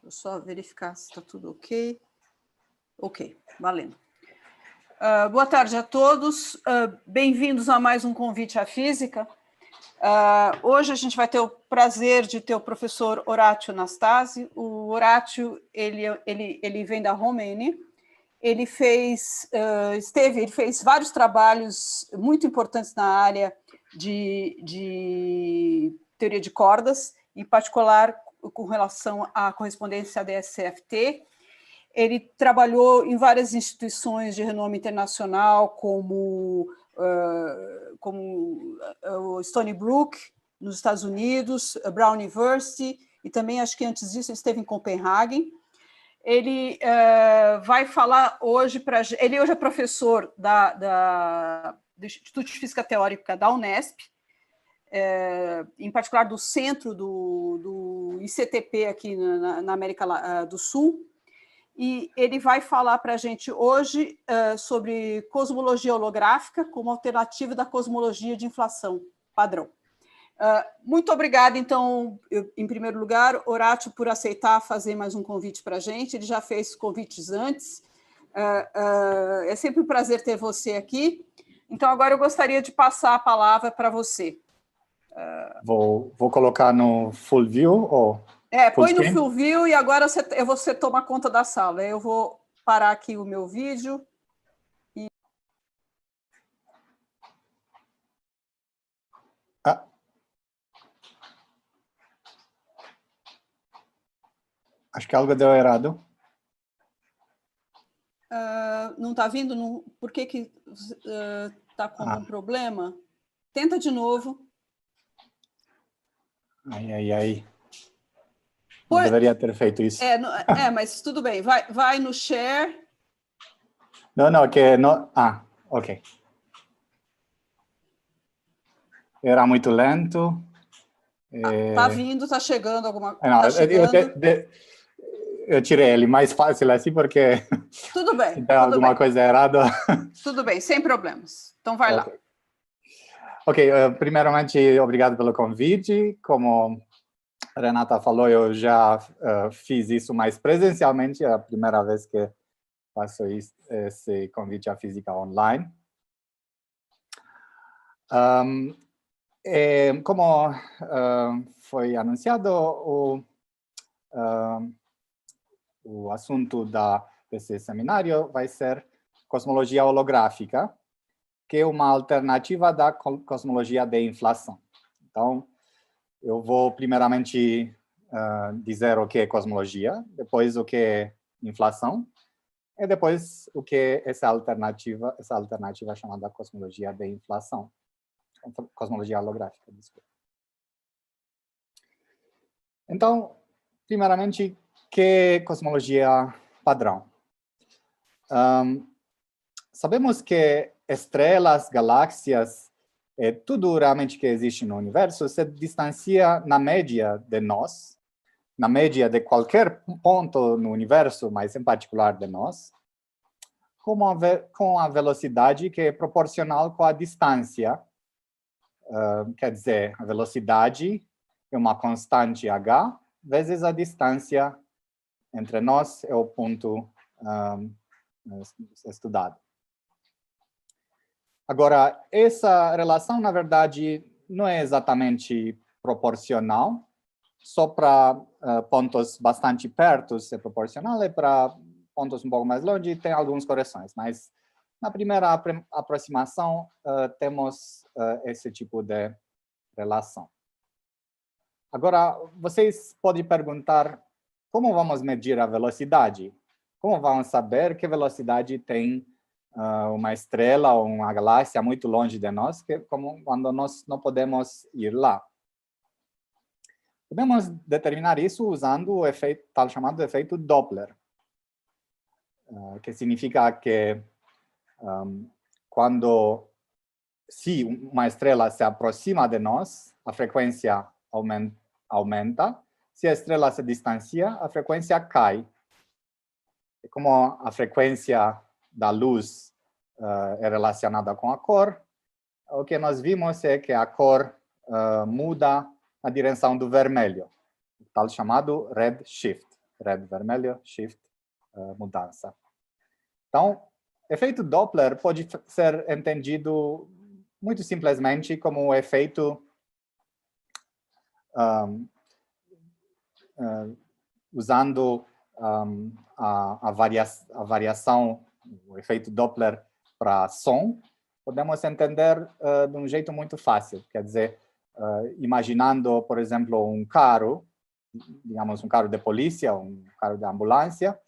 Deixa eu só verificar se está tudo ok. Ok, valendo. Boa tarde a todos. Bem-vindos a mais um Convite à Física. Hoje a gente vai ter o prazer de ter o professor Orazio Nastasi. O Orazio, ele vem da Romênia. Ele fez vários trabalhos muito importantes na área de teoria de cordas, em particular com relação à correspondência ADS-CFT. Ele trabalhou em várias instituições de renome internacional, como o Stony Brook, nos Estados Unidos, a Brown University, e também, acho que antes disso, ele esteve em Copenhague. Ele vai falar hoje para... Ele hoje é professor do Instituto de Física Teórica da Unesp, em particular do centro do ICTP aqui na América do Sul, e ele vai falar para a gente hoje sobre cosmologia holográfica como alternativa da cosmologia de inflação padrão. Muito obrigada, então, em primeiro lugar, Orazio, por aceitar fazer mais um convite para a gente. Ele já fez convites antes. É sempre um prazer ter você aqui. Então, agora eu gostaria de passar a palavra para você. Vou colocar no full view ou põe no full view e agora você toma conta da sala. Eu vou parar aqui o meu vídeo. Acho que algo deu errado. Não está vindo? Por que está com algum problema? Tenta de novo. Ai. Não deveria ter feito isso. Mas tudo bem. Vai no share. Não, que não... ok. Era muito lento. Está vindo, está chegando alguma coisa. Não, eu tirei ele mais fácil assim, porque... Tudo bem. Se tem alguma coisa errada... Tudo bem, sem problemas. Então, vai lá. Ok, primeiramente, obrigado pelo convite. Como a Renata falou, eu já fiz isso mais presencialmente, é a primeira vez que faço esse convite à física online. Como foi anunciado, o assunto desse seminário vai ser cosmologia holográfica, que é uma alternativa da cosmologia de inflação. Então, eu vou primeiramente dizer o que é cosmologia, depois o que é inflação, e depois o que é essa alternativa chamada cosmologia de inflação, cosmologia holográfica, desculpa. Então, primeiramente, o que é cosmologia padrão? Sabemos que estrelas, galáxias, tudo realmente que existe no universo se distancia na média de nós, na média de qualquer ponto no universo, mas em particular de nós, com a velocidade que é proporcional com a distância. Quer dizer, a velocidade é uma constante h vezes a distância entre nós e o ponto estudado. Agora, essa relação, na verdade, não é exatamente proporcional. Só para pontos bastante perto é proporcional, e para pontos um pouco mais longe tem algumas correções. Mas, na primeira aproximação, temos esse tipo de relação. Agora, vocês podem perguntar como vamos medir a velocidade? Como vamos saber que velocidade tem uma estrela ou uma galáxia muito longe de nós, quando nós não podemos ir lá? Podemos determinar isso usando o efeito, tal chamado efeito Doppler, que significa que se uma estrela se aproxima de nós, a frequência aumenta. Se a estrela se distancia, a frequência cai. E como a frequência da luz é relacionada com a cor, o que nós vimos é que a cor muda na direção do vermelho, tal chamado redshift. red, vermelho, shift, mudança. Então, efeito Doppler pode ser entendido muito simplesmente como o efeito usando a variação, o efeito Doppler para som, podemos entender de um jeito muito fácil. Quer dizer, imaginando, por exemplo, um carro, digamos um carro de polícia, um carro de ambulância,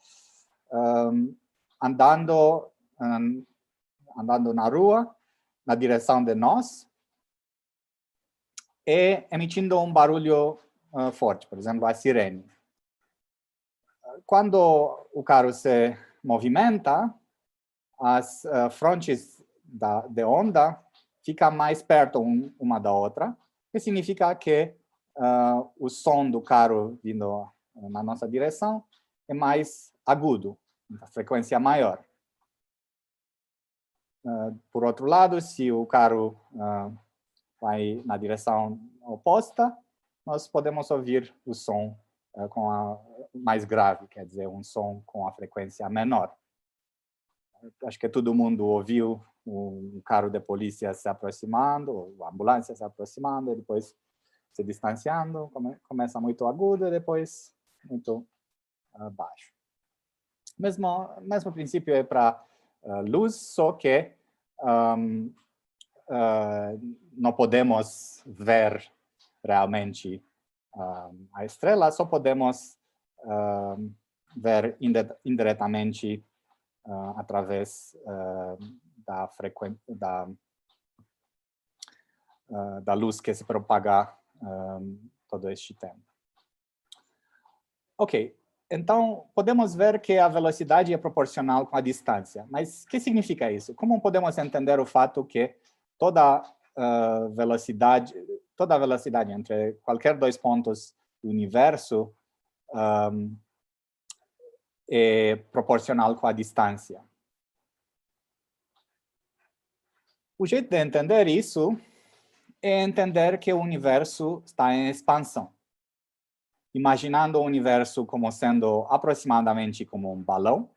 andando na rua, na direção de nós, e emitindo um barulho forte, por exemplo, a sirene. Quando o carro se movimenta, as frontes de onda ficam mais perto uma da outra, que significa que o som do carro vindo na nossa direção é mais agudo, a frequência maior. Por outro lado, se o carro vai na direção oposta, nós podemos ouvir o som mais grave, quer dizer, um som com a frequência menor. Acho que todo mundo ouviu um carro de polícia se aproximando, ou a ambulância se aproximando, e depois se distanciando, começa muito agudo e depois muito baixo. Mesmo princípio é para luz, só que não podemos ver realmente a estrela, só podemos ver indiretamente através da luz que se propaga todo este tempo. Ok, então podemos ver que a velocidade é proporcional com a distância. Mas o que significa isso? Como podemos entender o fato que toda velocidade entre qualquer dois pontos do universo é proporcional com a distância? O jeito de entender isso é entender que o universo está em expansão. Imaginando o universo como sendo aproximadamente como um balão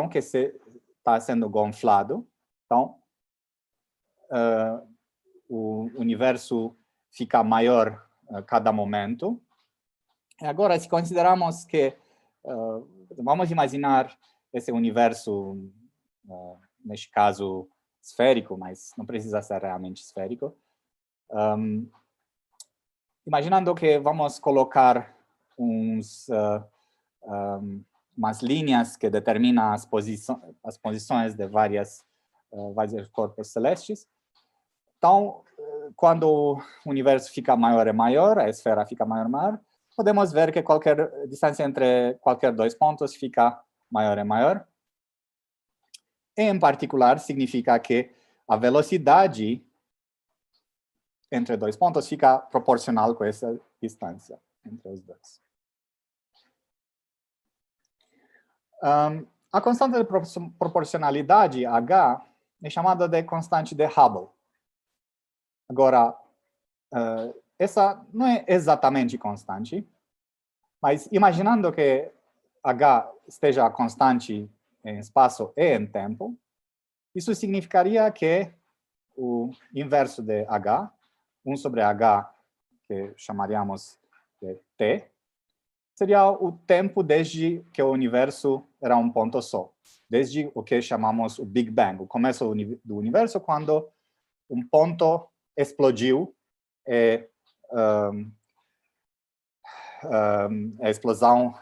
que está sendo gonflado. Então, o universo fica maior a cada momento. E agora, se consideramos que, vamos imaginar esse universo, neste caso, esférico, mas não precisa ser realmente esférico. Imaginando que vamos colocar umas linhas que determinam as posições de vários corpos celestes. Então, quando o universo fica maior e maior, a esfera fica maior e maior, podemos ver que qualquer distância entre qualquer dois pontos fica maior e maior. E, em particular, significa que a velocidade entre dois pontos fica proporcional com essa distância entre os dois. A constante de proporcionalidade, H, é chamada de constante de Hubble. Agora, essa não é exatamente constante, mas imaginando que H esteja constante em espaço e em tempo, isso significaria que o inverso de H, 1 sobre H, que chamaríamos de T, seria o tempo desde que o universo era um ponto só. Desde o que chamamos o Big Bang, o começo do universo, quando um ponto explodiu e a explosão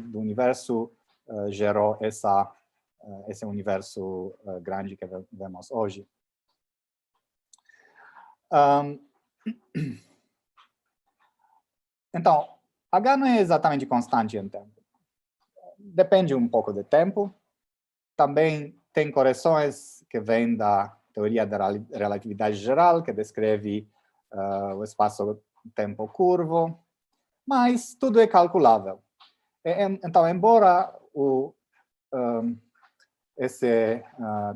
do universo gerou esse universo grande que vemos hoje. Então, H não é exatamente constante em tempo. Depende um pouco do tempo. Também tem correções que vêm da teoria da relatividade geral, que descreve o espaço-tempo curvo, mas tudo é calculável. Então, embora esse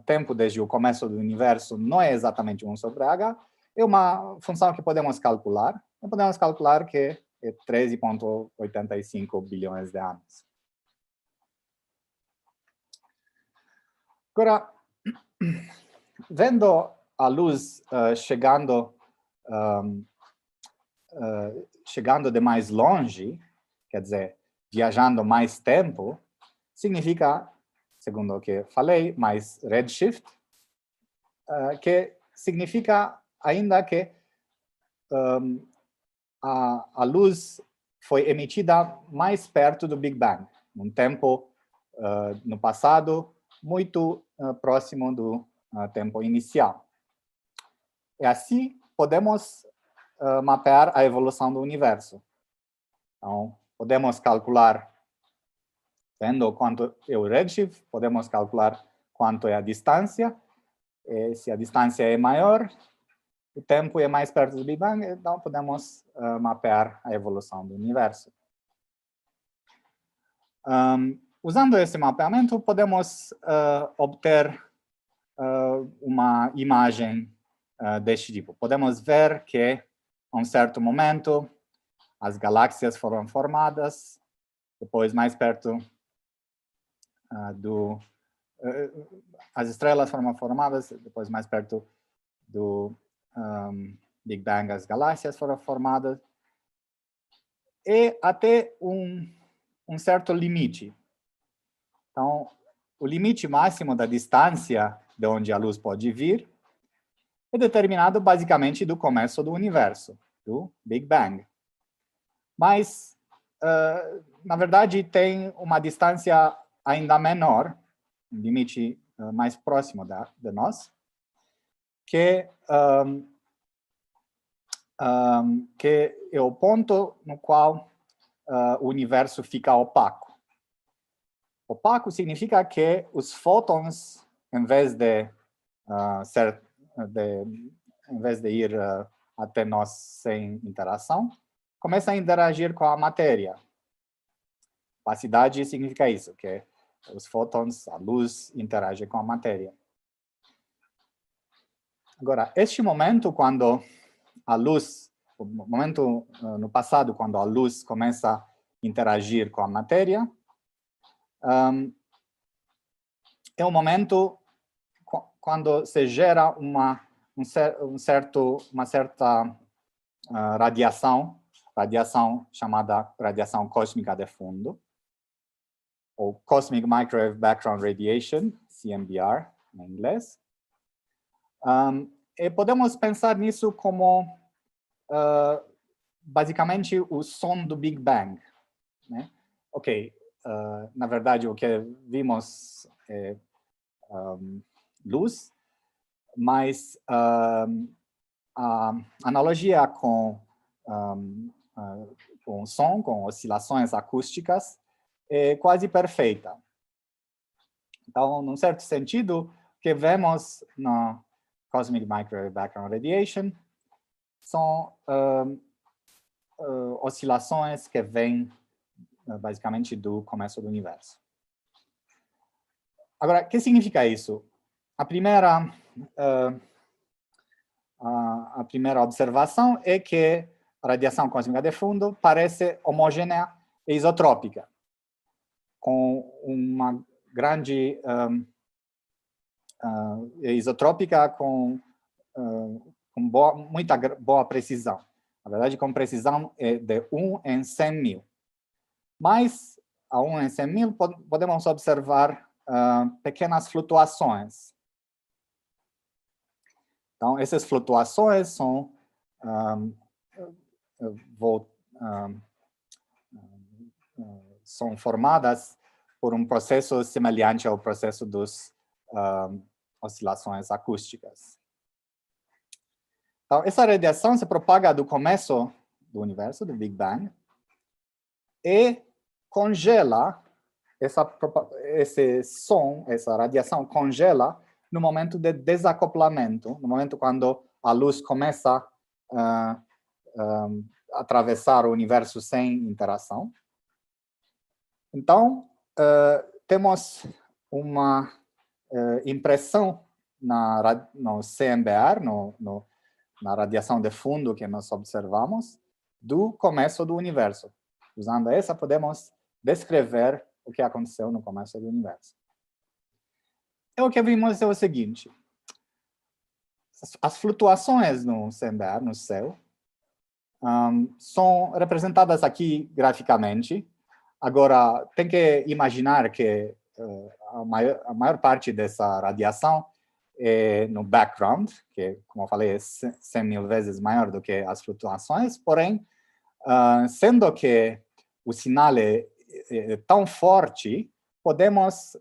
tempo desde o começo do universo não é exatamente 1 sobre H, é uma função que podemos calcular. E podemos calcular que é 13,85 bilhões de anos. Agora, vendo a luz chegando de mais longe, quer dizer, viajando mais tempo, significa, segundo o que falei, mais redshift, que significa ainda que a luz foi emitida mais perto do Big Bang, num tempo no passado muito próximo do tempo inicial. E assim podemos mapear a evolução do universo. Então, podemos calcular, vendo quanto é o redshift, podemos calcular quanto é a distância. E se a distância é maior, o tempo é mais perto do Big Bang, então podemos mapear a evolução do universo. Usando esse mapeamento, podemos obter uma imagem deste tipo. Podemos ver que, a um certo momento, as galáxias foram formadas, depois mais perto as estrelas foram formadas, depois mais perto do Big Bang as galáxias foram formadas, e até um certo limite. Então, o limite máximo da distância de onde a luz pode vir é determinado basicamente do começo do universo, do Big Bang. Mas, na verdade, tem uma distância ainda menor, um limite mais próximo de nós, que é o ponto no qual o universo fica opaco. Opaco significa que os fótons, em vez de ir até nós sem interação, começam a interagir com a matéria. Opacidade significa isso, que os fótons, a luz, interagem com a matéria. Agora, este momento, quando a luz, o momento no passado, quando a luz começa a interagir com a matéria, é um momento quando se gera uma certa radiação chamada radiação cósmica de fundo, ou Cosmic Microwave Background Radiation, CMBR, em inglês. E podemos pensar nisso como, basicamente, o som do Big Bang, né? Ok, na verdade, o que vimos é luz, mas a analogia com som, com oscilações acústicas, é quase perfeita. Então, num certo sentido, o que vemos no Cosmic Microwave Background Radiation são oscilações que vêm basicamente do começo do universo. Agora, o que significa isso? A primeira observação é que a radiação cósmica de fundo parece homogênea e isotrópica, com uma grande isotrópica com muita boa precisão. Na verdade, com precisão de 1 em 100 mil. Mas, a 1 em 100 mil, podemos observar pequenas flutuações. Então, essas flutuações são formadas por um processo semelhante ao processo das oscilações acústicas. Então, essa radiação se propaga do começo do universo, do Big Bang, e congela esse som, essa radiação congela no momento de desacoplamento, no momento quando a luz começa a atravessar o universo sem interação. Então, temos uma impressão no CMBR, na radiação de fundo que nós observamos, do começo do universo. Usando essa, podemos descrever o que aconteceu no começo do universo. E o que vimos é o seguinte. As flutuações no CMBR, no céu, são representadas aqui graficamente. Agora, tem que imaginar que a maior parte dessa radiação é no background, que, como eu falei, é 100 mil vezes maior do que as flutuações, porém, sendo que o sinal é tão forte, podemos,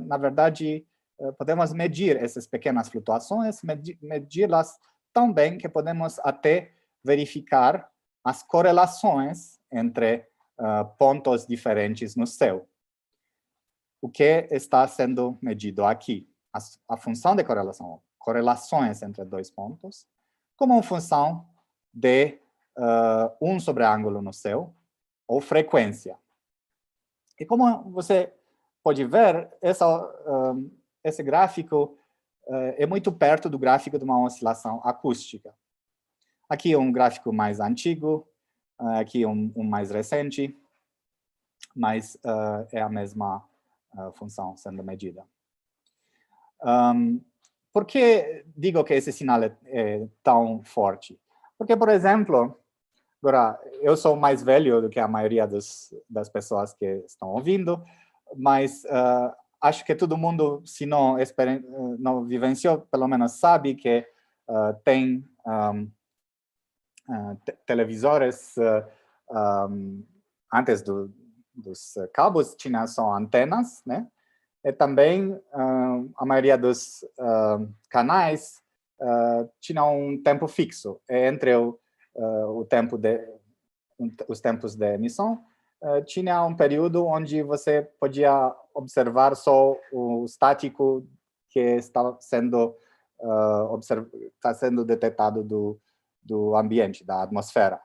na verdade, podemos medir essas pequenas flutuações, medi-las tão bem que podemos até verificar as correlações entre pontos diferentes no céu. O que está sendo medido aqui? A função de correlação, correlações entre dois pontos, como uma função de 1 sobre ângulo no céu, ou frequência. E como você pode ver, esse gráfico é muito perto do gráfico de uma oscilação acústica. Aqui um gráfico mais antigo, aqui um mais recente, mas é a mesma função sendo medida. Por que digo que esse sinal é tão forte? Porque, por exemplo, agora, eu sou mais velho do que a maioria das pessoas que estão ouvindo, mas acho que todo mundo, se não vivenciou, pelo menos sabe que tem televisores, antes dos cabos, tinha só antenas, né? E também a maioria dos canais tinha um tempo fixo. Entre os tempos de emissão, tinha um período onde você podia observar só o estático que está sendo detectado do ambiente, da atmosfera.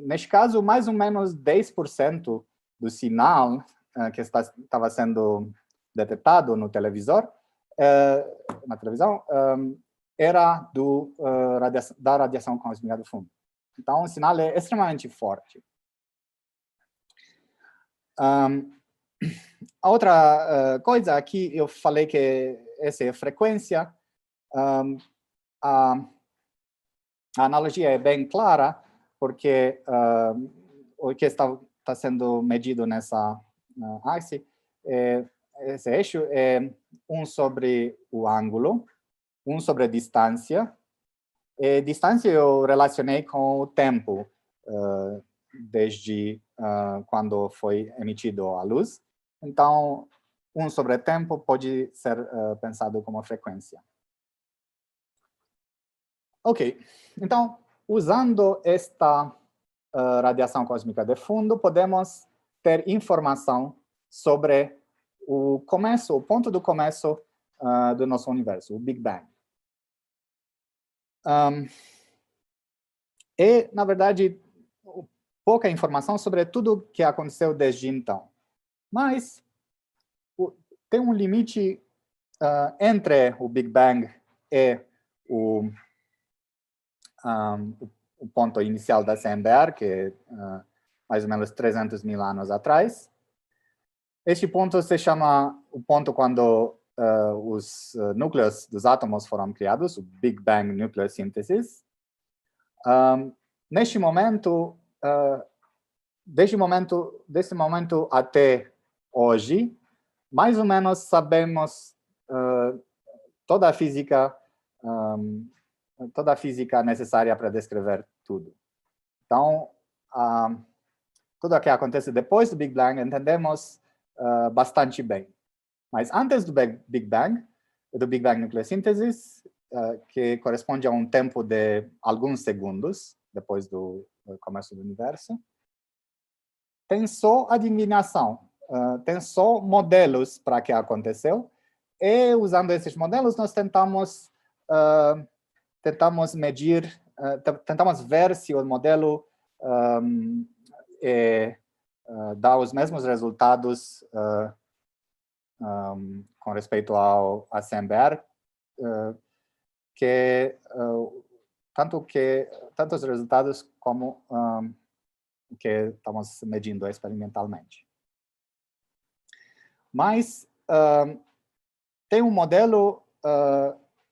Neste caso, mais ou menos 10% do sinal que estava sendo detectado no televisor, na televisão, era da radiação cósmica do fundo. Então, o sinal é extremamente forte. A outra coisa aqui, eu falei que essa é a frequência. A analogia é bem clara, porque o que está sendo medido nessa axe, esse eixo é 1 sobre o ângulo, 1 sobre a distância. E distância eu relacionei com o tempo, desde quando foi emitido a luz. Então, 1 sobre tempo pode ser pensado como frequência. Ok, então, usando esta radiação cósmica de fundo, podemos ter informação sobre o ponto do começo do nosso universo, o Big Bang. E, na verdade, pouca informação sobre tudo que aconteceu desde então. Mas tem um limite entre o Big Bang e o ponto inicial da CMBR, que é mais ou menos 300 mil anos atrás. Este ponto se chama o ponto quando os núcleos dos átomos foram criados, o Big Bang Nucleosynthesis. Neste momento, desse momento até hoje, mais ou menos sabemos toda a física necessária para descrever tudo. Então, tudo o que acontece depois do Big Bang entendemos bastante bem. Mas antes do Big Bang Nucleosynthesis, que corresponde a um tempo de alguns segundos depois do começo do universo, tem só adivinhação, tem só modelos para o que aconteceu, e usando esses modelos nós tentamos medir, tentamos ver se o modelo dá os mesmos resultados com respeito ao CMBR, que tantos resultados como que estamos medindo experimentalmente. Mas tem um modelo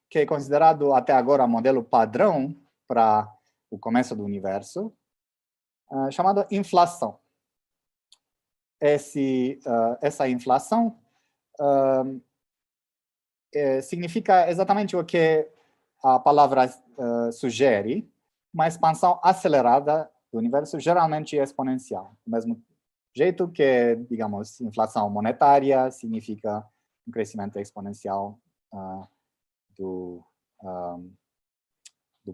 que é considerado até agora modelo padrão para o começo do universo, chamado inflação. Essa inflação significa exatamente o que a palavra sugere, uma expansão acelerada do universo, geralmente exponencial. Do mesmo jeito que, digamos, inflação monetária significa um crescimento exponencial do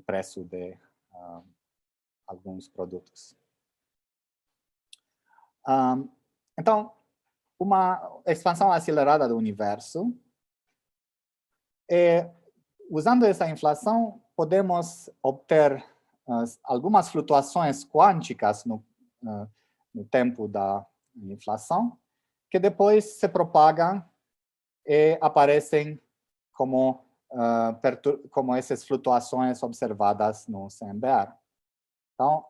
preço de alguns produtos. Então, uma expansão acelerada do universo, usando essa inflação, podemos obter algumas flutuações quânticas no tempo da inflação, que depois se propagam e aparecem como essas flutuações observadas no CMBR. Então,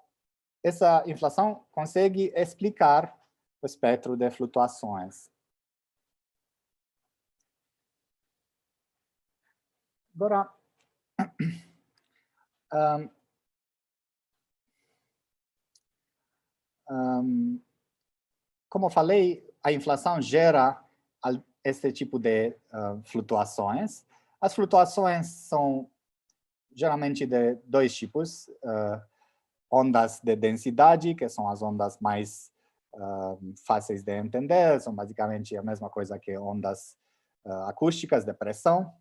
essa inflação consegue explicar o espectro de flutuações. Agora, como falei, a inflação gera esse tipo de flutuações. As flutuações são geralmente de dois tipos. Ondas de densidade, que são as ondas mais fáceis de entender, são basicamente a mesma coisa que ondas acústicas de pressão.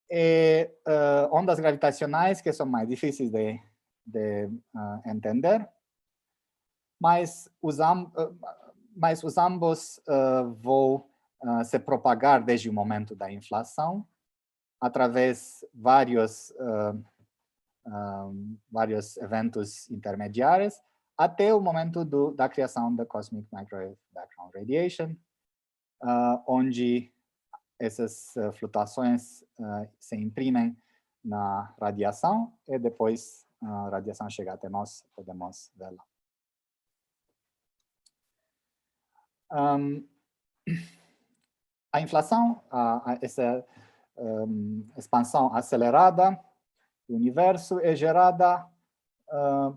E ondas gravitacionais, que são mais difíceis de entender, mas os ambos vão se propagar desde o momento da inflação, através de vários eventos intermediários, até o momento da criação da Cosmic Microwave Background Radiation, onde essas flutuações se imprimem na radiação e depois a radiação chega até nós, podemos vê-la. A inflação, essa expansão acelerada do universo é gerada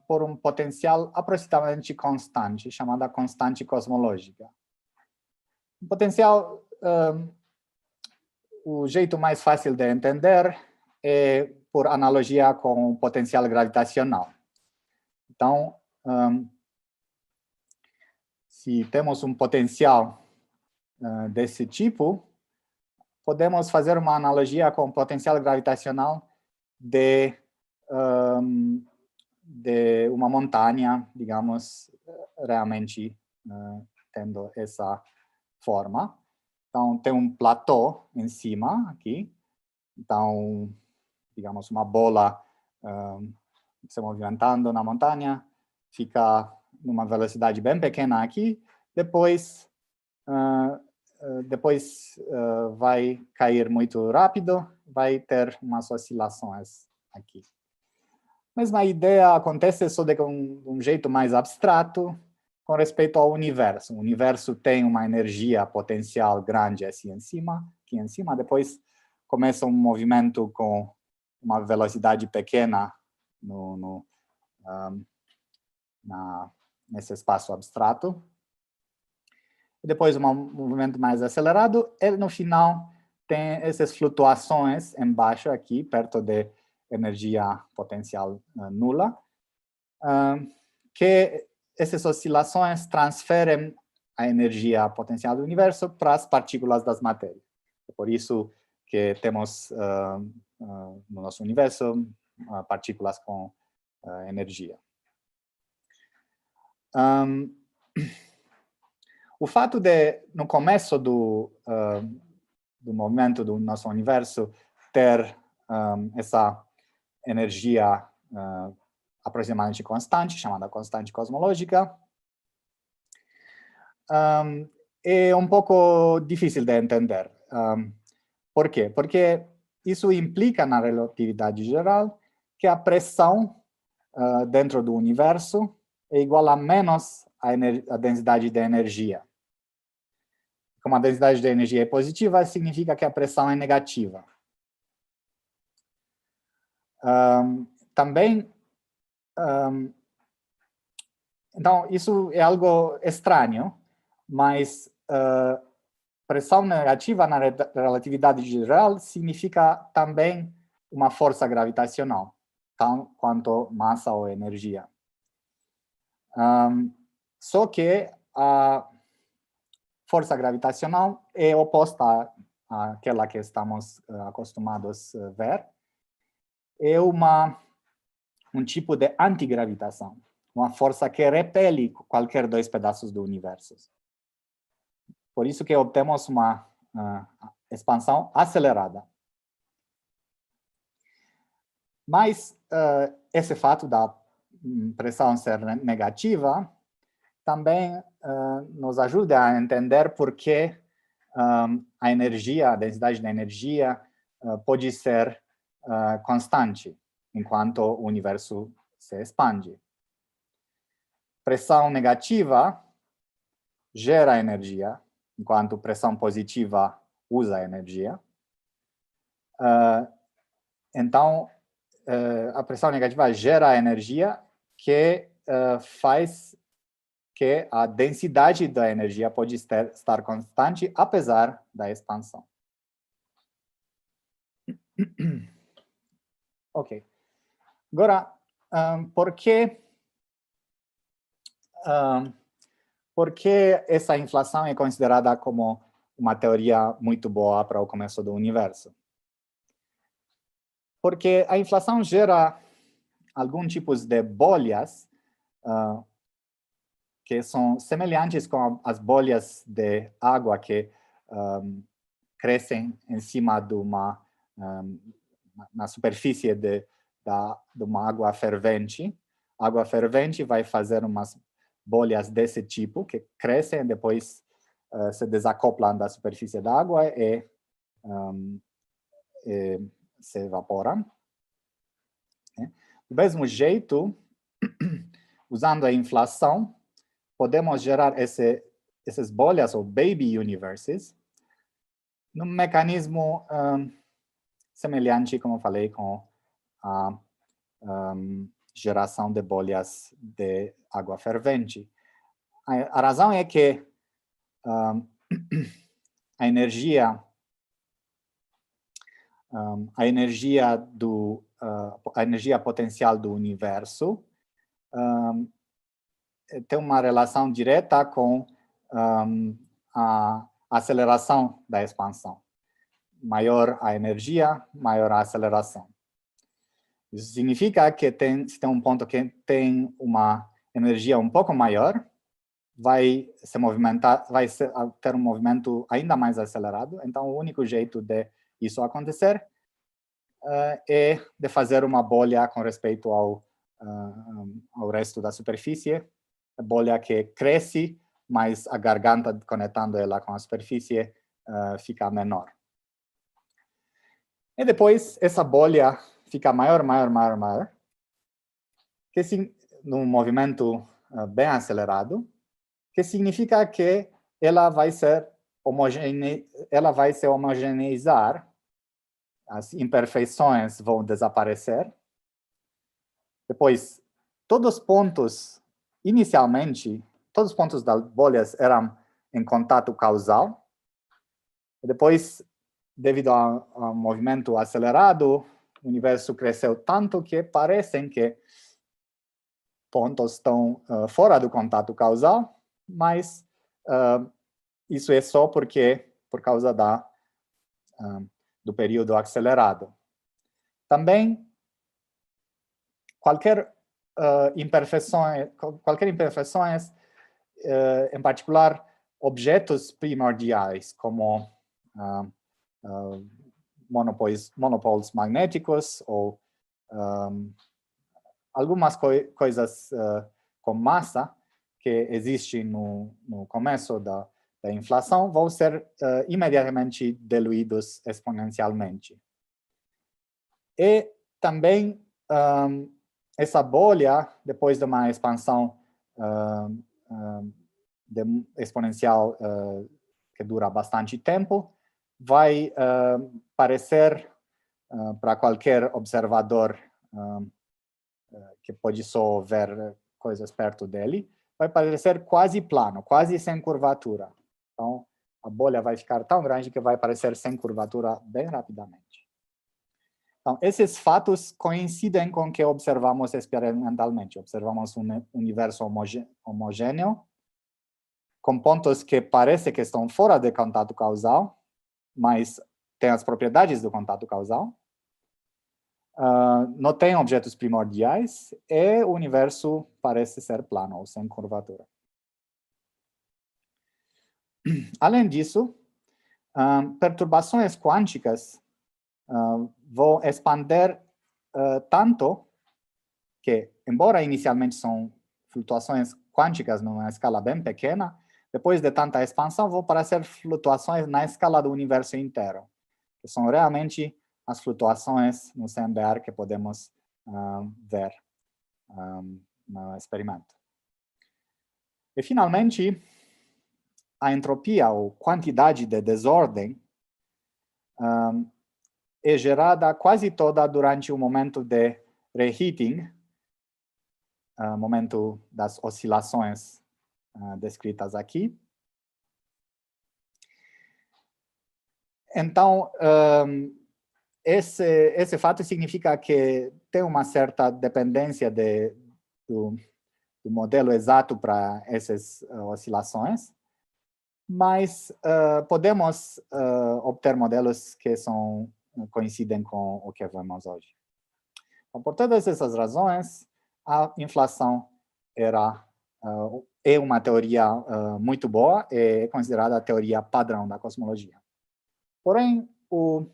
por um potencial aproximadamente constante, chamada constante cosmológica. O potencial, o jeito mais fácil de entender é por analogia com o potencial gravitacional. Então, se temos um potencial desse tipo, podemos fazer uma analogia com o potencial gravitacional de uma montanha, digamos, realmente tendo essa forma. Então, tem um platô em cima aqui. Então, digamos, uma bola se movimentando na montanha, fica numa velocidade bem pequena aqui, depois vai cair muito rápido, vai ter umas oscilações aqui. Mesma ideia acontece só de um jeito mais abstrato com respeito ao universo. O universo tem uma energia potencial grande aqui em cima, depois começa um movimento com uma velocidade pequena nesse espaço abstrato. Depois um movimento mais acelerado, e no final tem essas flutuações embaixo aqui, perto de energia potencial nula, que essas oscilações transferem a energia potencial do universo para as partículas das matérias. É por isso que temos no nosso universo partículas com energia. O fato de, no começo do movimento do nosso universo, ter essa energia aproximadamente constante, chamada constante cosmológica, é um pouco difícil de entender. Por quê? Porque isso implica na relatividade geral que a pressão dentro do universo é igual a menos a densidade de energia. Como a densidade de energia é positiva, significa que a pressão é negativa. Também, então, isso é algo estranho, mas pressão negativa na relatividade geral significa também uma força gravitacional, tanto quanto massa ou energia. Só que a força gravitacional é oposta àquela que estamos acostumados a ver. É um tipo de antigravitação, uma força que repele qualquer dois pedaços do universo. Por isso que obtemos uma expansão acelerada. Mas esse fato da pressão ser negativa também nos ajuda a entender por que a energia, a densidade da energia, pode ser constante enquanto o universo se expande. Pressão negativa gera energia, enquanto pressão positiva usa energia. Então, a pressão negativa gera energia que faz que a densidade da energia pode estar constante, apesar da expansão. Ok. Agora, por que essa inflação é considerada como uma teoria muito boa para o começo do universo? Porque a inflação gera alguns tipos de bolhas que são semelhantes com as bolhas de água que crescem em cima de na superfície de uma água fervente. A água fervente vai fazer umas bolhas desse tipo, que crescem e depois se desacoplam da superfície da água e se evaporam. Do mesmo jeito, usando a inflação, podemos gerar essas bolhas, ou baby universes, num mecanismo semelhante, como eu falei, com a geração de bolhas de água fervente. A razão é que a energia potencial do universo tem uma relação direta com a aceleração da expansão. Maior a energia, maior a aceleração. Isso significa que se tem um ponto que tem uma energia um pouco maior, vai se movimentar, ter um movimento ainda mais acelerado. Então, o único jeito de isso acontecer é de fazer uma bolha com respeito ao resto da superfície, a bolha que cresce, mas a garganta conectando ela com a superfície fica menor. E depois, essa bolha fica maior, que num movimento bem acelerado, que significa que ela vai se homogeneizar, as imperfeições vão desaparecer. Depois, inicialmente, todos os pontos das bolhas eram em contato causal. E depois, devido ao movimento acelerado, o universo cresceu tanto que parecem que pontos estão fora do contato causal, mas isso é só por causa do período acelerado. Também, qualquer imperfeições, em particular, objetos primordiais, como monopolos magnéticos ou algumas coisas com massa que existem no começo da inflação vão ser imediatamente diluídos exponencialmente. E também essa bolha, depois de uma expansão exponencial que dura bastante tempo, vai parecer para qualquer observador que pode só ver coisas perto dele, vai parecer quase plano, quase sem curvatura. Então, a bolha vai ficar tão grande que vai parecer sem curvatura bem rapidamente. Então, esses fatos coincidem com o que observamos experimentalmente. Observamos um universo homogêneo, com pontos que parece que estão fora de contato causal, mas têm as propriedades do contato causal. Não tem objetos primordiais e o universo parece ser plano ou sem curvatura. Além disso, perturbações quânticas vão expandir tanto que, embora inicialmente são flutuações quânticas numa escala bem pequena, depois de tanta expansão vão parecer flutuações na escala do universo inteiro, que são realmente as flutuações no CMBR que podemos ver no experimento. E, finalmente, a entropia, ou quantidade de desordem, é gerada quase toda durante o momento de reheating, momento das oscilações descritas aqui. Então, esse fato significa que tem uma certa dependência do modelo exato para essas oscilações, mas podemos obter modelos que coincidem com o que vemos hoje. Então, por todas essas razões, a inflação é uma teoria muito boa e é considerada a teoria padrão da cosmologia. Porém, o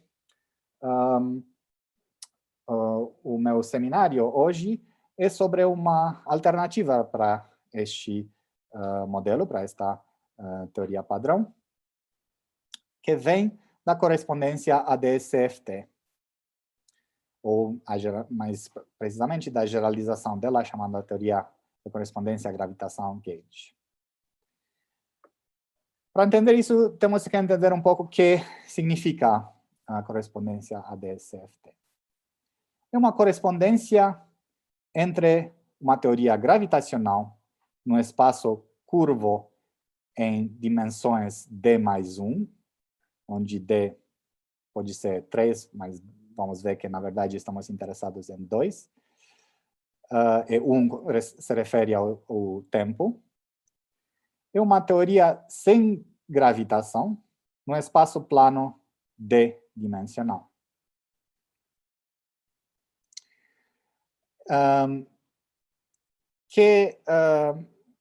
meu seminário hoje é sobre uma alternativa para este modelo, para esta teoria padrão, que vem da correspondência ADS-CFT, ou mais precisamente da generalização dela, chamada teoria de correspondência à gravitação gauge. Para entender isso, temos que entender um pouco o que significa a correspondência ADS-CFT. É uma correspondência entre uma teoria gravitacional no espaço curvo em dimensões d mais 1, onde d pode ser 3, mas vamos ver que, na verdade, estamos interessados em 2. E 1 se refere ao tempo. É uma teoria sem gravitação no espaço plano d-dimensional.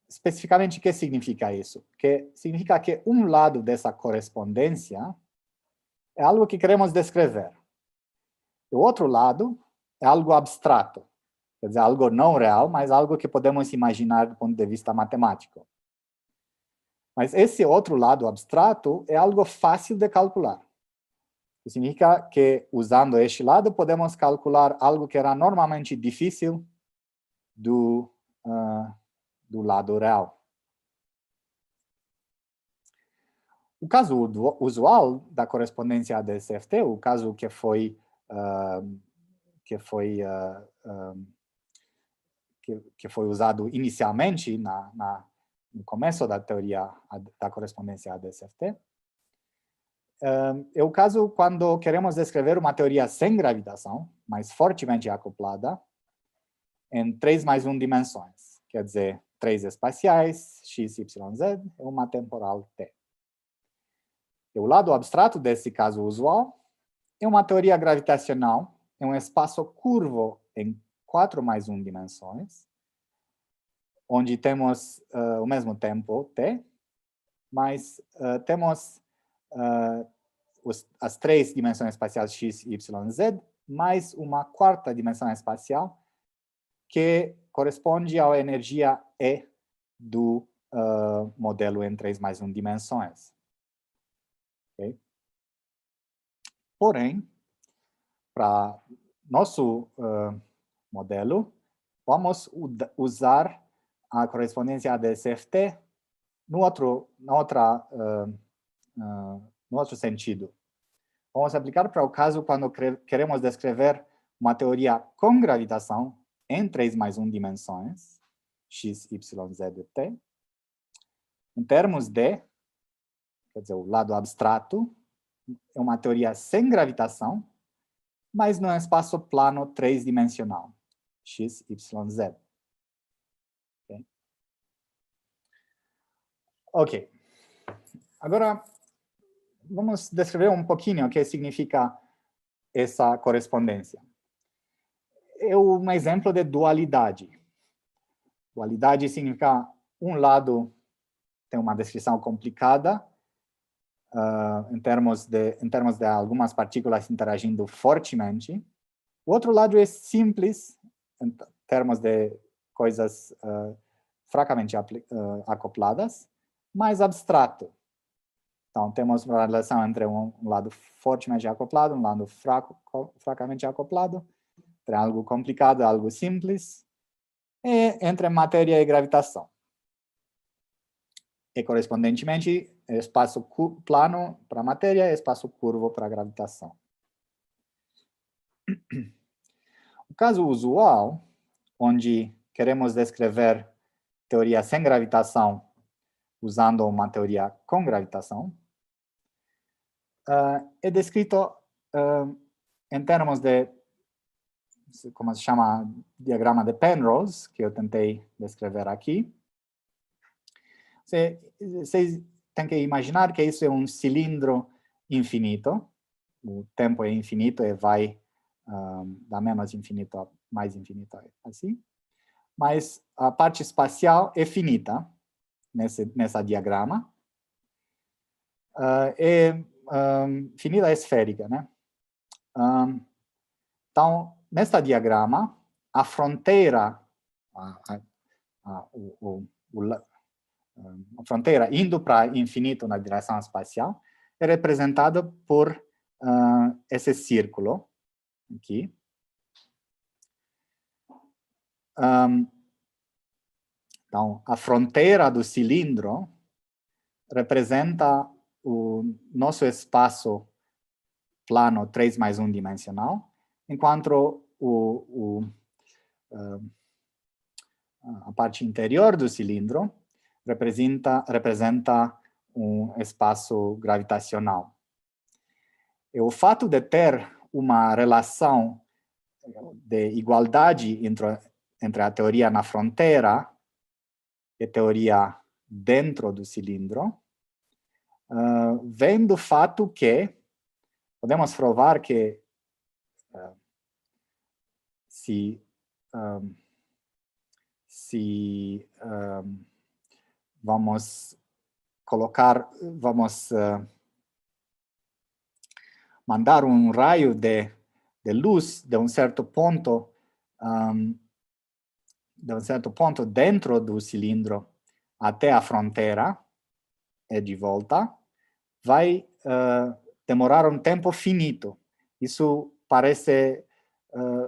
Especificamente, o que significa isso? Que significa que um lado dessa correspondência é algo que queremos descrever. O outro lado é algo abstrato, quer dizer, algo não real, mas algo que podemos imaginar do ponto de vista matemático. Mas esse outro lado abstrato é algo fácil de calcular. Isso significa que, usando este lado, podemos calcular algo que era normalmente difícil do lado real. O caso usual da correspondência ADS-CFT, o caso que foi usado inicialmente no começo da teoria da correspondência ADS-CFT, é o caso quando queremos descrever uma teoria sem gravitação, mas fortemente acoplada, em 3 mais 1 dimensões, quer dizer, 3 espaciais, x, y, z, e uma temporal t. E o lado abstrato desse caso usual é uma teoria gravitacional em um espaço curvo em 4 mais 1 dimensões, onde temos o mesmo tempo t, mas temos as 3 dimensões espaciais x, y, z, mais uma 4ª dimensão espacial, que corresponde à energia E do modelo em 3 mais 1 dimensões. Okay? Porém, para nosso modelo, vamos usar a correspondência ADS-FT no outro sentido. Vamos aplicar para o caso quando queremos descrever uma teoria com gravitação em 3+1 dimensões, x, y, z e t, em termos de, quer dizer, o lado abstrato, é uma teoria sem gravitação, mas num espaço plano 3-dimensional, x, y, z. Ok. Agora, vamos descrever um pouquinho o que significa essa correspondência. É um exemplo de dualidade. Dualidade significa um lado tem uma descrição complicada, em termos de algumas partículas interagindo fortemente. O outro lado é simples, em termos de coisas fracamente acopladas, mais abstrato. Então, temos uma relação entre um lado fortemente acoplado, um lado fracamente acoplado, entre algo complicado e algo simples, e entre matéria e gravitação. E, correspondentemente, espaço plano para a matéria e espaço curvo para a gravitação. O caso usual, onde queremos descrever teoria sem gravitação usando uma teoria com gravitação, é descrito em termos de, como se chama, diagrama de Penrose, que eu tentei descrever aqui. Vocês têm que imaginar que isso é um cilindro infinito. O tempo é infinito e vai da menos infinito a mais infinito, assim. Mas a parte espacial é finita nessa diagrama. Finita esférica, né? Então, nesta diagrama, a fronteira, a fronteira indo para infinito na direção espacial é representada por esse círculo aqui. Então, a fronteira do cilindro representa o nosso espaço plano 3+1 dimensional, enquanto a parte interior do cilindro representa um espaço gravitacional. E o fato de ter uma relação de igualdade entre a teoria na fronteira e a teoria dentro do cilindro vem do fato que podemos provar que se vamos mandar um raio de luz de um certo ponto dentro do cilindro até a fronteira e de volta, vai demorar um tempo finito. Isso parece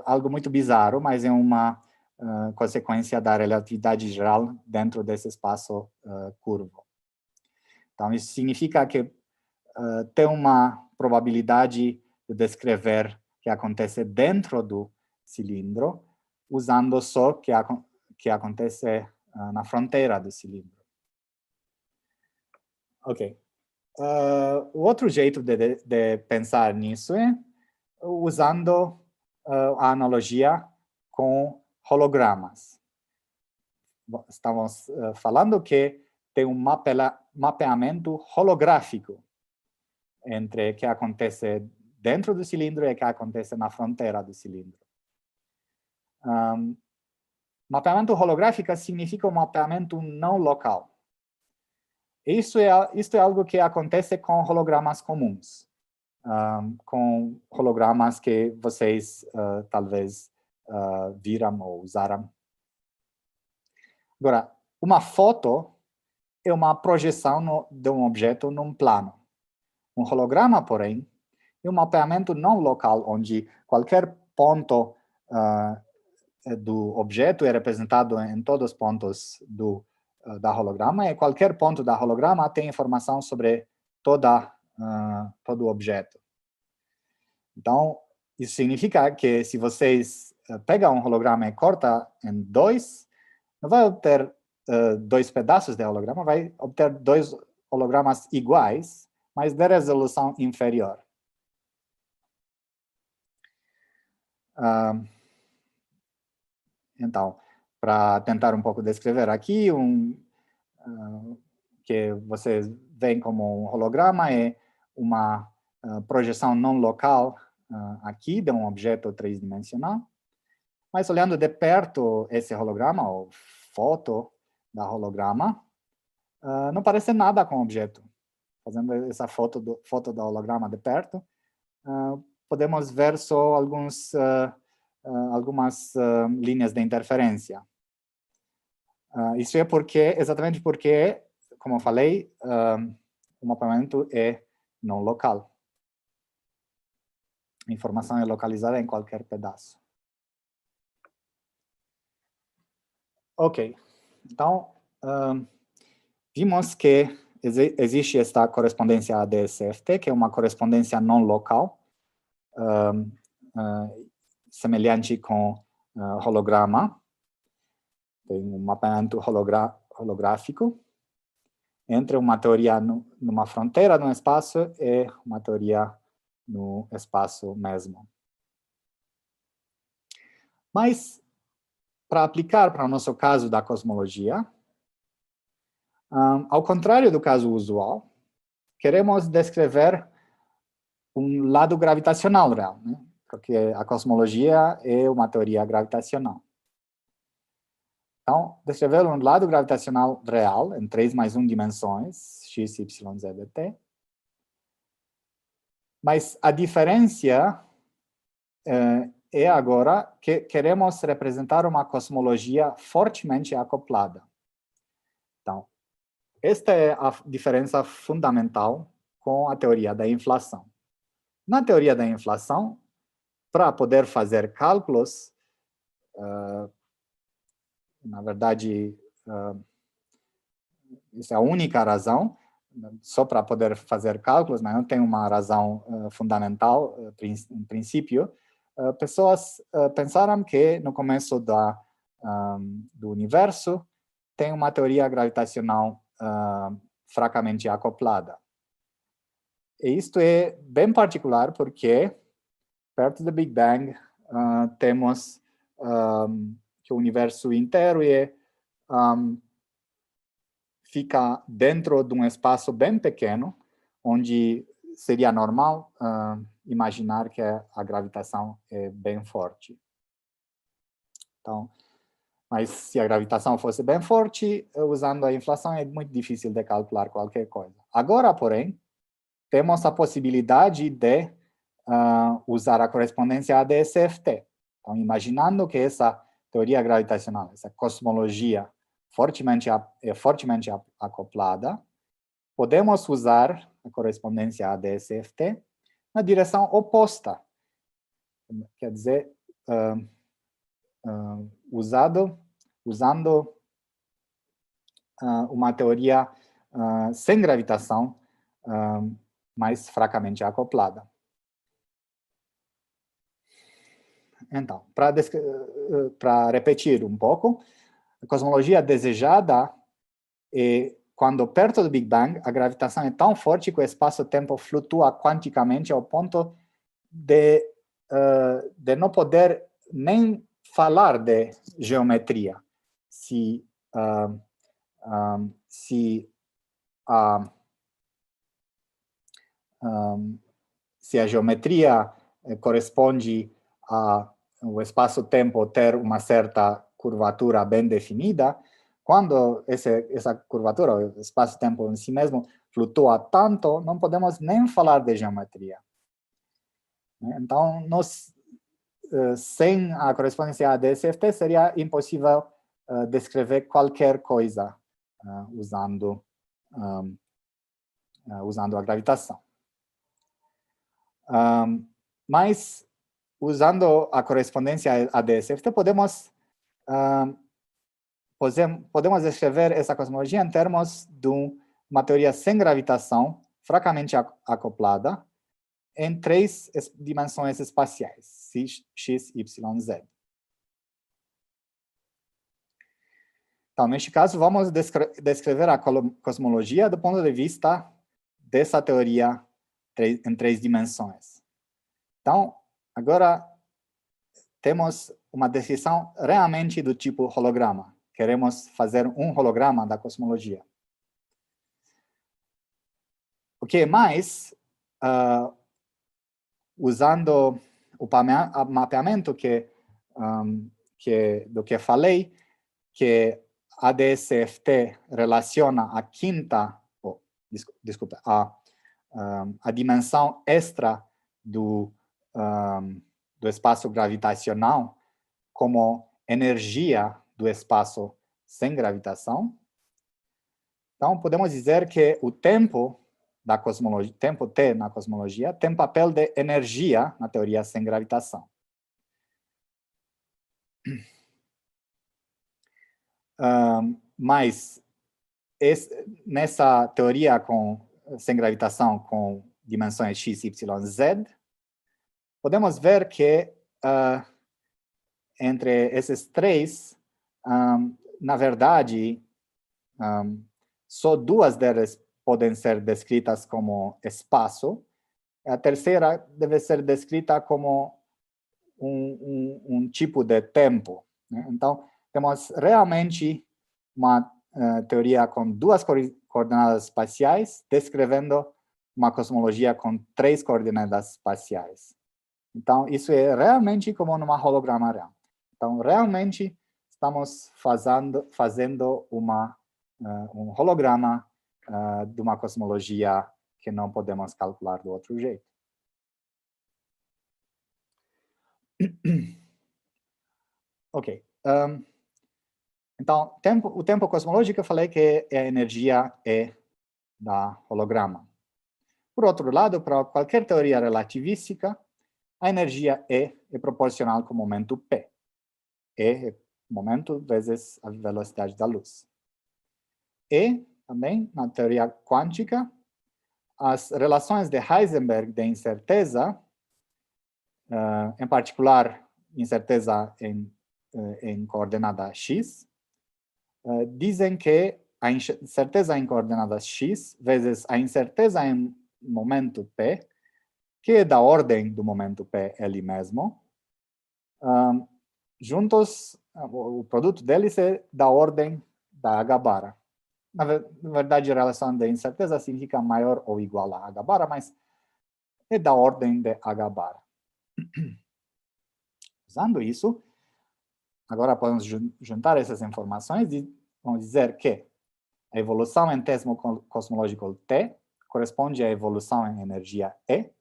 algo muito bizarro, mas é uma consequência da relatividade geral dentro desse espaço curvo. Então, isso significa que tem uma probabilidade de descrever o que acontece dentro do cilindro, usando só o que acontece na fronteira do cilindro. Ok. O outro jeito de pensar nisso é usando a analogia com hologramas. Estamos falando que tem um mapeamento holográfico entre o que acontece dentro do cilindro e o que acontece na fronteira do cilindro. Mapeamento holográfico significa um mapeamento não local. Isso é algo que acontece com hologramas comuns, com hologramas que vocês talvez viram ou usaram. Agora, uma foto é uma projeção de um objeto num plano. Um holograma, porém, é um mapeamento não local, onde qualquer ponto do objeto é representado em todos os pontos da holograma, e qualquer ponto da holograma tem informação sobre todo o objeto. Então, isso significa que se vocês pegam um holograma e cortam em dois, não vai obter dois pedaços de holograma, vai obter dois hologramas iguais, mas de resolução inferior. Então, para tentar um pouco descrever aqui, que vocês veem como um holograma é uma projeção não local aqui de um objeto três-dimensional. Mas olhando de perto esse holograma, ou foto da holograma, não parece nada com o objeto. Fazendo essa foto do holograma de perto, podemos ver só algumas linhas de interferência. Isso é exatamente porque, como eu falei, o mapeamento é não local. A informação é localizada em qualquer pedaço. Ok, então, vimos que existe esta correspondência ADS-CFT, que é uma correspondência não local, semelhante com holograma. Tem um mapeamento holográfico entre uma teoria numa fronteira no espaço e uma teoria no espaço mesmo. Mas, para aplicar para o nosso caso da cosmologia, ao contrário do caso usual, queremos descrever um lado gravitacional real, né? Porque a cosmologia é uma teoria gravitacional. Então, descrever um lado gravitacional real em 3+1 dimensões, x, y, z e t. Mas a diferença é agora que queremos representar uma cosmologia fortemente acoplada. Então, esta é a diferença fundamental com a teoria da inflação. Na teoria da inflação, para poder fazer cálculos, na verdade, isso é a única razão, só para poder fazer cálculos, mas não tem uma razão fundamental, em princípio. Pessoas pensaram que no começo do universo tem uma teoria gravitacional fracamente acoplada. E isto é bem particular porque, perto do Big Bang, temos que o universo inteiro fica dentro de um espaço bem pequeno, onde seria normal imaginar que a gravitação é bem forte. Então, mas se a gravitação fosse bem forte, usando a inflação é muito difícil de calcular qualquer coisa. Agora, porém, temos a possibilidade de usar a correspondência ADS-CFT. Então, imaginando que essa teoria gravitacional, essa cosmologia fortemente acoplada, podemos usar a correspondência ADS-CFT na direção oposta. Quer dizer, usando uma teoria sem gravitação, mais fracamente acoplada. Então, para repetir um pouco, a cosmologia desejada é quando perto do Big Bang a gravitação é tão forte que o espaço-tempo flutua quanticamente ao ponto de não poder nem falar de geometria. Se a geometria corresponde ao espaço-tempo ter uma certa curvatura bem definida, quando essa curvatura, o espaço-tempo em si mesmo, flutua tanto, não podemos nem falar de geometria. Então, sem a correspondência ADS-CFT, seria impossível descrever qualquer coisa usando a gravitação. Mas, usando a correspondência ADS-CFT, podemos podemos escrever essa cosmologia em termos de uma teoria sem gravitação, fracamente acoplada, em 3 dimensões espaciais, x, y, z. Então, neste caso, vamos descrever a cosmologia do ponto de vista dessa teoria em 3 dimensões. Então, agora temos uma descrição realmente do tipo holograma. Queremos fazer um holograma da cosmologia. O que mais, usando o mapeamento do que falei, que a DSFT relaciona a quinta, desculpa, a dimensão extra do espaço gravitacional como energia do espaço sem gravitação. Então, podemos dizer que o tempo da cosmologia, tempo T na cosmologia, tem papel de energia na teoria sem gravitação. Mas nessa teoria sem gravitação com dimensões x, y, z, podemos ver que entre esses 3, na verdade, só 2 delas podem ser descritas como espaço. A terceira deve ser descrita como um tipo de tempo, né? Então, temos realmente uma teoria com 2 coordenadas espaciais, descrevendo uma cosmologia com 3 coordenadas espaciais. Então, isso é realmente como numa holograma real. Então, realmente, estamos fazendo um holograma de uma cosmologia que não podemos calcular do outro jeito. Ok. Então, o tempo cosmológico, eu falei que é a energia E da holograma. Por outro lado, para qualquer teoria relativística, a energia E é proporcional com o momento P. E é momento vezes a velocidade da luz. E, também, na teoria quântica, as relações de Heisenberg de incerteza, em particular, incerteza em coordenada x, dizem que a incerteza em coordenadas x vezes a incerteza em momento p, que é da ordem do momento p ele mesmo, juntos, o produto deles é da ordem da h-bar. Na verdade, a relação de incerteza significa maior ou igual a h-bar, mas é da ordem de h-bar. Usando isso, agora podemos juntar essas informações e vamos dizer que a evolução em termo cosmológico T corresponde à evolução em energia E,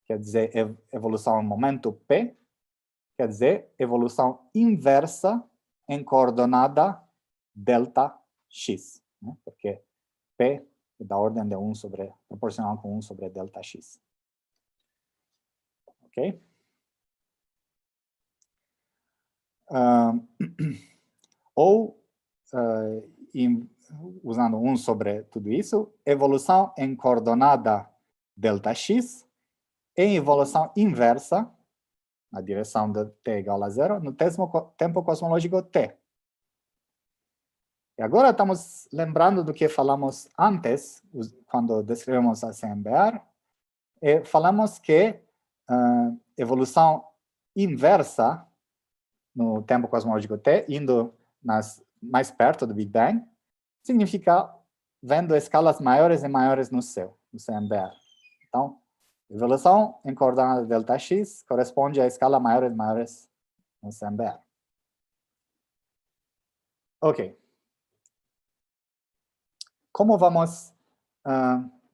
quer dizer, evolução em momento P, quer dizer, evolução inversa em coordenada delta x, né? Porque P é da ordem de 1 sobre, proporcional com 1 sobre delta x. Ok? Usando 1 sobre tudo isso, evolução em coordenada delta x em evolução inversa, na direção de t igual a 0, no tempo cosmológico t. E agora estamos lembrando do que falamos antes, quando descrevemos a CMBR, e falamos que evolução inversa no tempo cosmológico t, indo mais perto do Big Bang, significa vendo escalas maiores e maiores no céu, no CMBR. Então, evolução em coordenada delta x corresponde a escala maiores e maiores no CMBR. Ok. Como vamos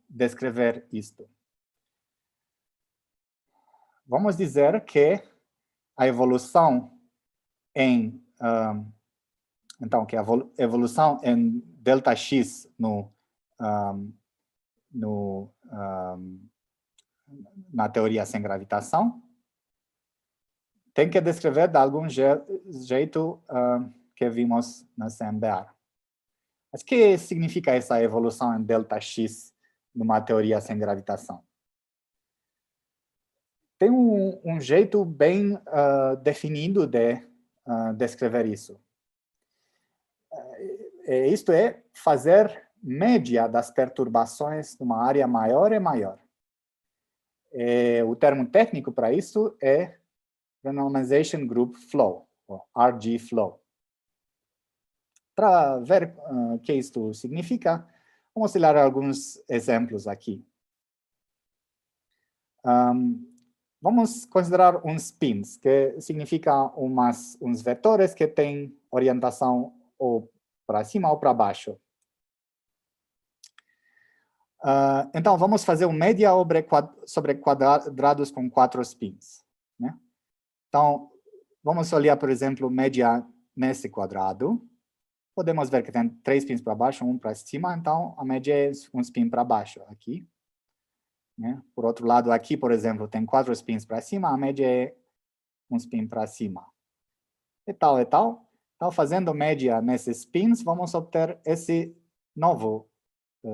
descrever isto? Vamos dizer que a evolução em então, que a evolução em delta x na teoria sem gravitação tem que descrever de algum jeito que vimos na CMBR. Mas o que significa essa evolução em ΔX numa teoria sem gravitação? Tem um jeito bem definido de descrever isso. Isto é, fazer média das perturbações numa área maior e maior. O termo técnico para isso é Renormalization Group Flow, ou RG Flow. Para ver o que isto significa, vamos olhar alguns exemplos aqui. Vamos considerar uns spins, que significa uns vetores que têm orientação ou para cima ou para baixo. Então, vamos fazer uma média sobre quadrados com 4 spins. Né? Então, vamos olhar, por exemplo, média nesse quadrado. Podemos ver que tem 3 spins para baixo, 1 para cima, então a média é um spin para baixo aqui. Né? Por outro lado, aqui, por exemplo, tem 4 spins para cima, a média é um spin para cima. E tal, e tal. Então, fazendo média nesses spins, vamos obter esse novo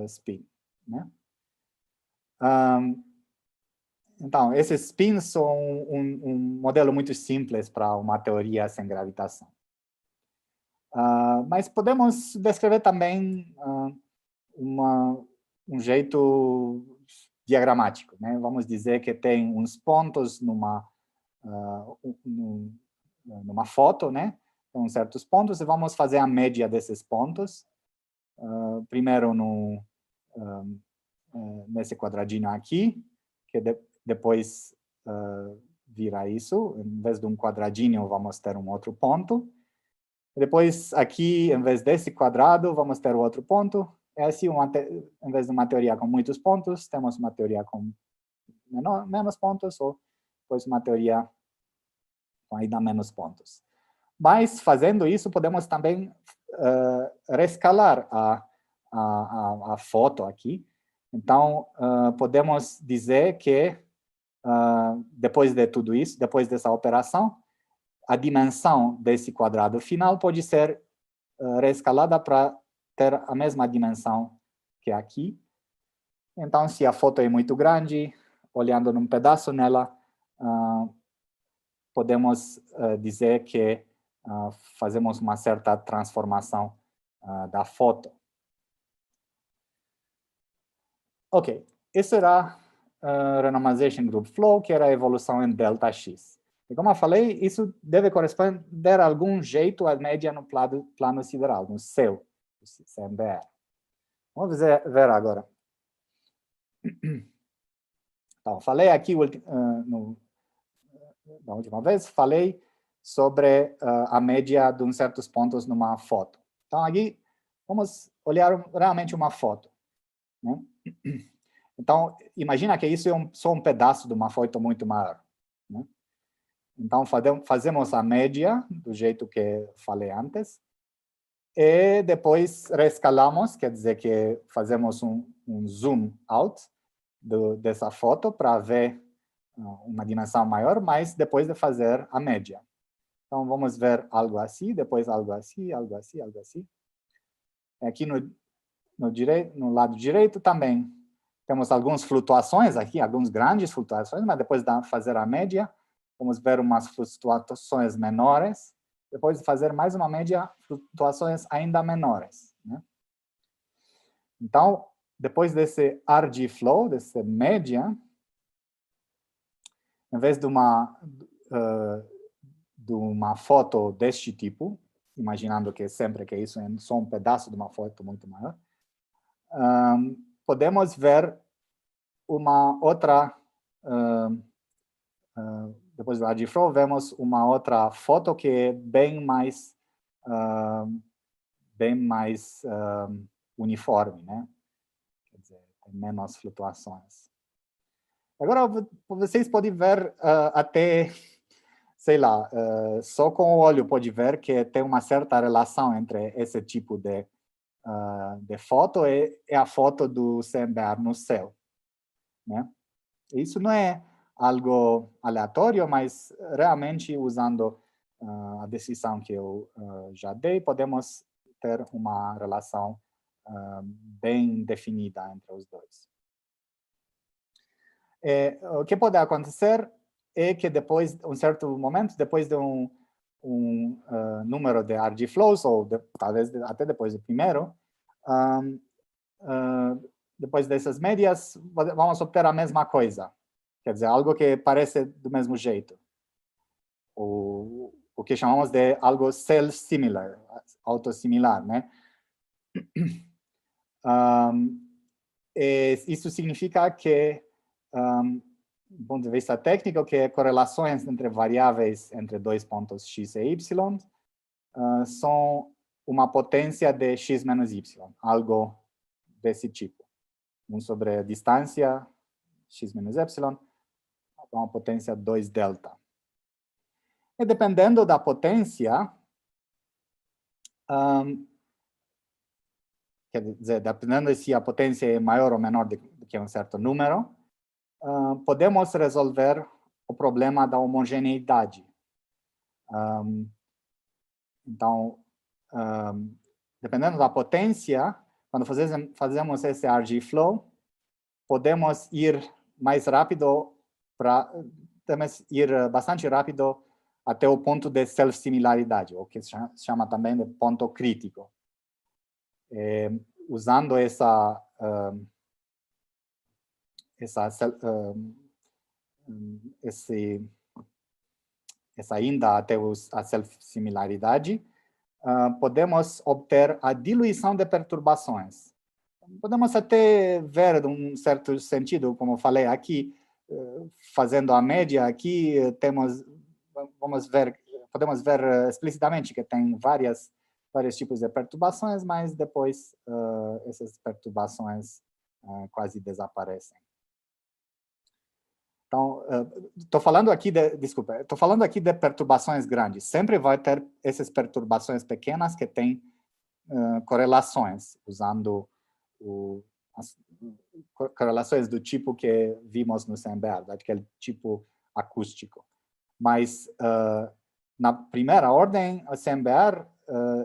spin. Né? Então, esses spins são um modelo muito simples para uma teoria sem gravitação. Mas podemos descrever também um jeito diagramático. Né? Vamos dizer que tem uns pontos numa foto, né? Tem certos pontos, e vamos fazer a média desses pontos. Primeiro nesse quadradinho aqui, que depois vira isso. Em vez de um quadradinho, vamos ter um outro ponto. Depois, aqui, em vez desse quadrado, vamos ter outro ponto. É assim, em vez de uma teoria com muitos pontos, temos uma teoria com menos pontos, ou depois uma teoria com ainda menos pontos. Mas, fazendo isso, podemos também rescalar a foto aqui. Então, podemos dizer que, depois de tudo isso, depois dessa operação, a dimensão desse quadrado final pode ser reescalada para ter a mesma dimensão que aqui. Então, se a foto é muito grande, olhando num pedaço nela, podemos dizer que fazemos uma certa transformação da foto. Ok, isso era Renormalization Group Flow, que era a evolução em ΔX. E como eu falei, isso deve corresponder a algum jeito à média no plano sideral, no seu CMBR. Vamos ver agora. Então, falei aqui da última vez, falei sobre a média de uns certos pontos numa foto. Então, aqui, vamos olhar realmente uma foto. Né? Então, imagina que isso é só um pedaço de uma foto muito maior. Né? Então, fazemos a média, do jeito que falei antes, e depois reescalamos, quer dizer que fazemos um zoom out dessa foto para ver uma dimensão maior, mas depois de fazer a média. Então, vamos ver algo assim, depois algo assim, algo assim, algo assim. Aqui no lado direito também temos algumas flutuações aqui, algumas grandes flutuações, mas depois de fazer a média, vamos ver umas flutuações menores. Depois de fazer mais uma média, flutuações ainda menores. Né? Então, depois desse RG flow, dessa média, em vez de uma foto deste tipo, imaginando que sempre que isso é só um pedaço de uma foto muito maior, podemos ver uma outra, depois do RG flow, vemos uma outra foto que é bem mais uniforme, né? Quer dizer, tem menos flutuações. Agora, vocês podem ver até, sei lá, só com o olho pode ver que tem uma certa relação entre esse tipo de foto e a foto do CMBR no céu. Né? Isso não é algo aleatório, mas realmente usando a descrição que eu já dei, podemos ter uma relação bem definida entre os dois. O que pode acontecer é que depois, um certo momento, depois de um número de RG flows, ou talvez até depois do primeiro, depois dessas médias, vamos obter a mesma coisa. Quer dizer, algo que parece do mesmo jeito. O que chamamos de algo self-similar, autossimilar, né? Isso significa que, do ponto de vista técnico, que correlações entre variáveis entre dois pontos x e y são uma potência de x menos y, algo desse tipo. 1 sobre a distância, x menos y, uma potência 2 delta. E dependendo da potência, quer dizer, dependendo se a potência é maior ou menor do que um certo número, podemos resolver o problema da homogeneidade. Então, dependendo da potência, quando fazemos esse RG flow, podemos ir mais rápido podemos ir bastante rápido até o ponto de self-similaridade, o que se chama também de ponto crítico. Usando essa ida até a self-similaridade, podemos obter a diluição de perturbações. Podemos até ver, de um certo sentido, como eu falei aqui, fazendo a média aqui, podemos ver explicitamente que tem vários tipos de perturbações, mas depois essas perturbações quase desaparecem. Então, estou falando aqui de perturbações grandes. Sempre vai ter essas perturbações pequenas que têm correlações, usando as correlações do tipo que vimos no CMBR, daquele tipo acústico. Mas, na primeira ordem, o CMBR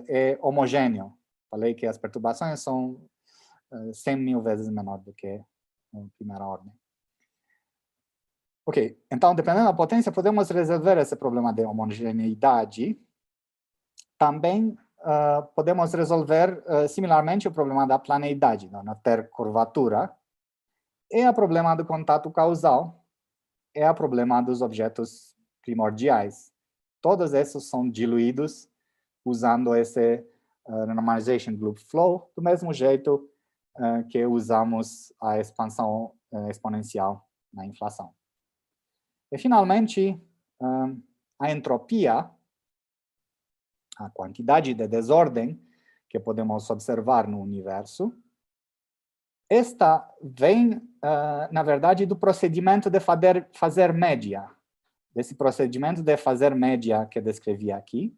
é homogêneo. Falei que as perturbações são 100.000 vezes menor do que na primeira ordem. Ok, então, dependendo da potência, podemos resolver esse problema de homogeneidade. Também podemos resolver similarmente o problema da planeidade, não ter curvatura, e o problema do contato causal, e o problema dos objetos primordiais. Todos esses são diluídos usando esse Normalization Loop Flow, do mesmo jeito que usamos a expansão exponencial na inflação. E, finalmente, a entropia, a quantidade de desordem que podemos observar no universo, esta vem, na verdade, do procedimento de fazer média. Desse procedimento de fazer média que descrevi aqui,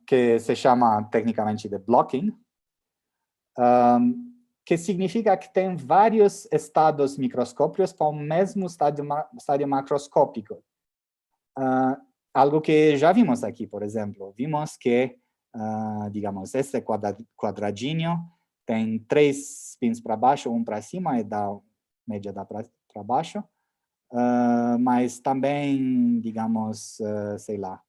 que se chama tecnicamente de blocking, que significa que tem vários estados microscópicos para o mesmo estádio macroscópico. Algo que já vimos aqui, por exemplo. Vimos que, digamos, esse quadradinho tem 3 spins para baixo, 1 para cima, e dá média dá para baixo. Mas também, digamos, sei lá,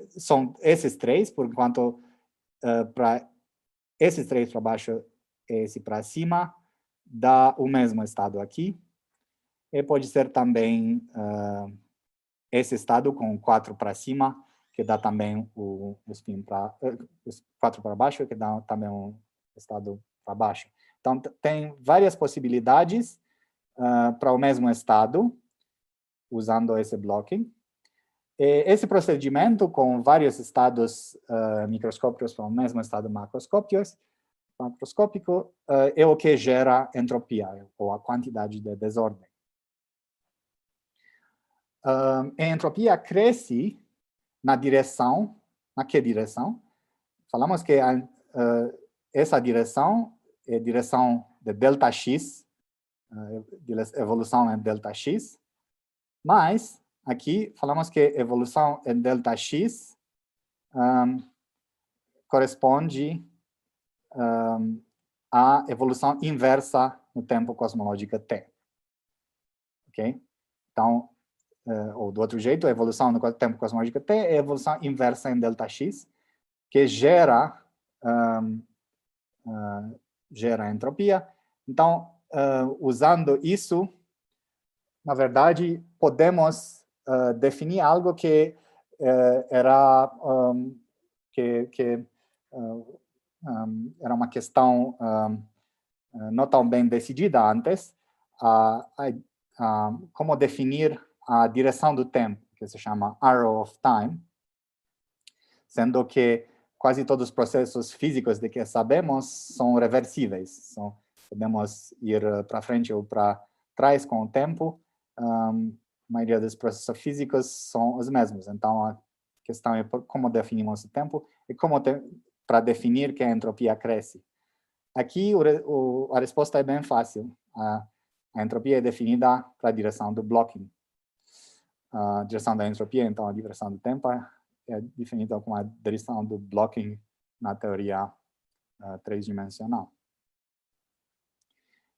são esses 3, por enquanto, para esses 3 para baixo e esse para cima, dá o mesmo estado aqui. E pode ser também esse estado com 4 para cima, que dá também o spin para 4 para baixo, que dá também um estado para baixo. Então, tem várias possibilidades para o mesmo estado, usando esse blocking. E esse procedimento, com vários estados microscópicos para o mesmo estado macroscópico, é o que gera entropia, ou a quantidade de desordem. A entropia cresce na direção, na que direção? Falamos que essa direção é a direção de delta x, de evolução em ΔX, mas aqui falamos que evolução em ΔX corresponde à evolução inversa no tempo cosmológico T. Ok? Então, ou do outro jeito, a evolução no tempo cosmológico T é a evolução inversa em ΔX, que gera entropia. Então, usando isso, na verdade, podemos definir algo que era uma questão não tão bem decidida antes, como definir a direção do tempo, que se chama arrow of time, sendo que quase todos os processos físicos de que sabemos são reversíveis. Podemos ir para frente ou para trás com o tempo. A maioria dos processos físicos são os mesmos. Então, a questão é como definimos o tempo e como para definir que a entropia cresce. Aqui, a resposta é bem fácil. A entropia é definida para a direção do blocking. A direção da entropia, então, a direção do tempo, é definida como a direção do blocking na teoria três-dimensional.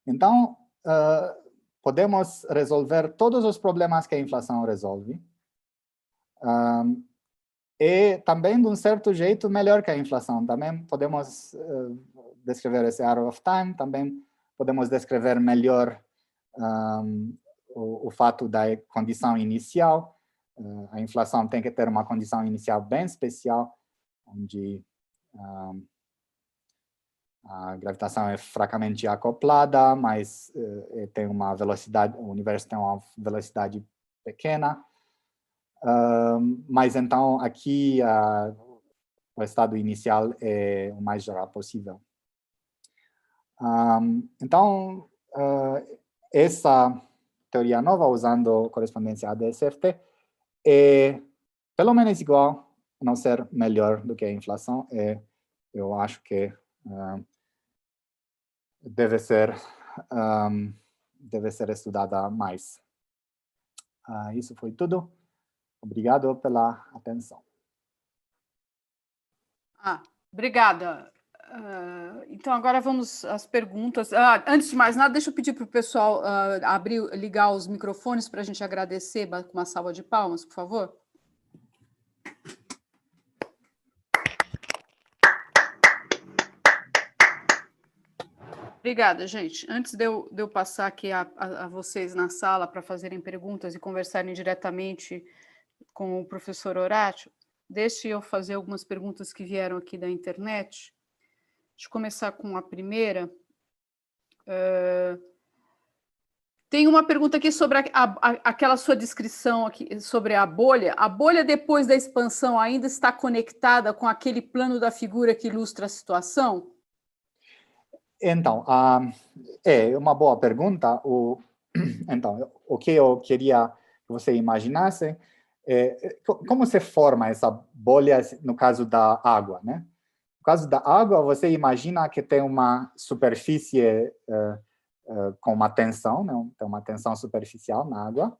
Então, podemos resolver todos os problemas que a inflação resolve. E também, de um certo jeito, melhor que a inflação. Também podemos descrever esse arrow of time, também podemos descrever melhor o fato da condição inicial. A inflação tem que ter uma condição inicial bem especial, onde a gravitação é fracamente acoplada, mas tem uma velocidade, o universo tem uma velocidade pequena. Mas então aqui o estado inicial é o mais geral possível. Então, essa teoria nova, usando correspondência ADS-FT, é pelo menos igual, a não ser melhor do que a inflação. Eu acho que deve ser estudada mais. Isso foi tudo. Obrigado pela atenção. Obrigada. Então, agora vamos às perguntas. Antes de mais nada, deixa eu pedir para o pessoal ligar os microfones para a gente agradecer com uma salva de palmas, por favor. Obrigada, gente. Antes de eu passar aqui a vocês na sala para fazerem perguntas e conversarem diretamente com o professor Horácio, deixe eu fazer algumas perguntas que vieram aqui da internet. Deixa eu começar com a primeira. Tem uma pergunta aqui sobre aquela sua descrição aqui sobre a bolha. A bolha, depois da expansão, ainda está conectada com aquele plano da figura que ilustra a situação? Então, é uma boa pergunta. Então, o que eu queria que você imaginasse é como se forma essa bolha no caso da água, né? No caso da água, você imagina que tem uma superfície com uma tensão, né? Tem uma tensão superficial na água,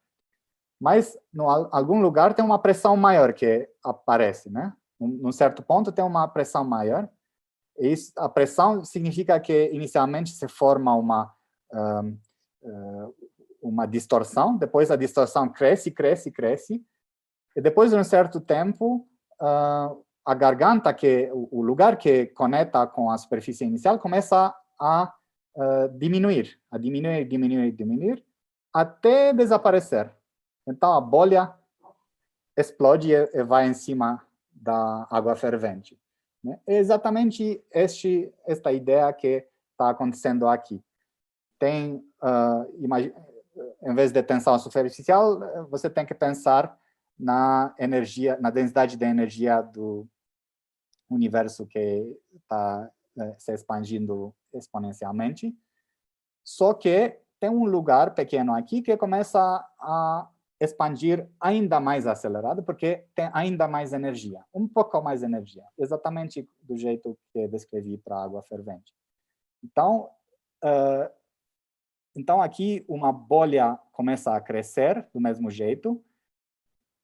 mas em algum lugar tem uma pressão maior que aparece, né? Num certo ponto tem uma pressão maior. A pressão significa que inicialmente se forma uma distorção, depois a distorção cresce, cresce, cresce, e depois de um certo tempo, a garganta, o lugar que conecta com a superfície inicial, começa a diminuir, diminuir, até desaparecer. Então a bolha explode e vai em cima da água fervente. É exatamente esta ideia que está acontecendo aqui. Tem, em vez de tensão superficial, você tem que pensar na energia, na densidade de energia do universo que está se expandindo exponencialmente. Só que tem um lugar pequeno aqui que começa a expandir ainda mais acelerado, porque tem ainda mais energia, um pouco mais energia, exatamente do jeito que descrevi para a água fervente. Então, Então, aqui, uma bolha começa a crescer do mesmo jeito,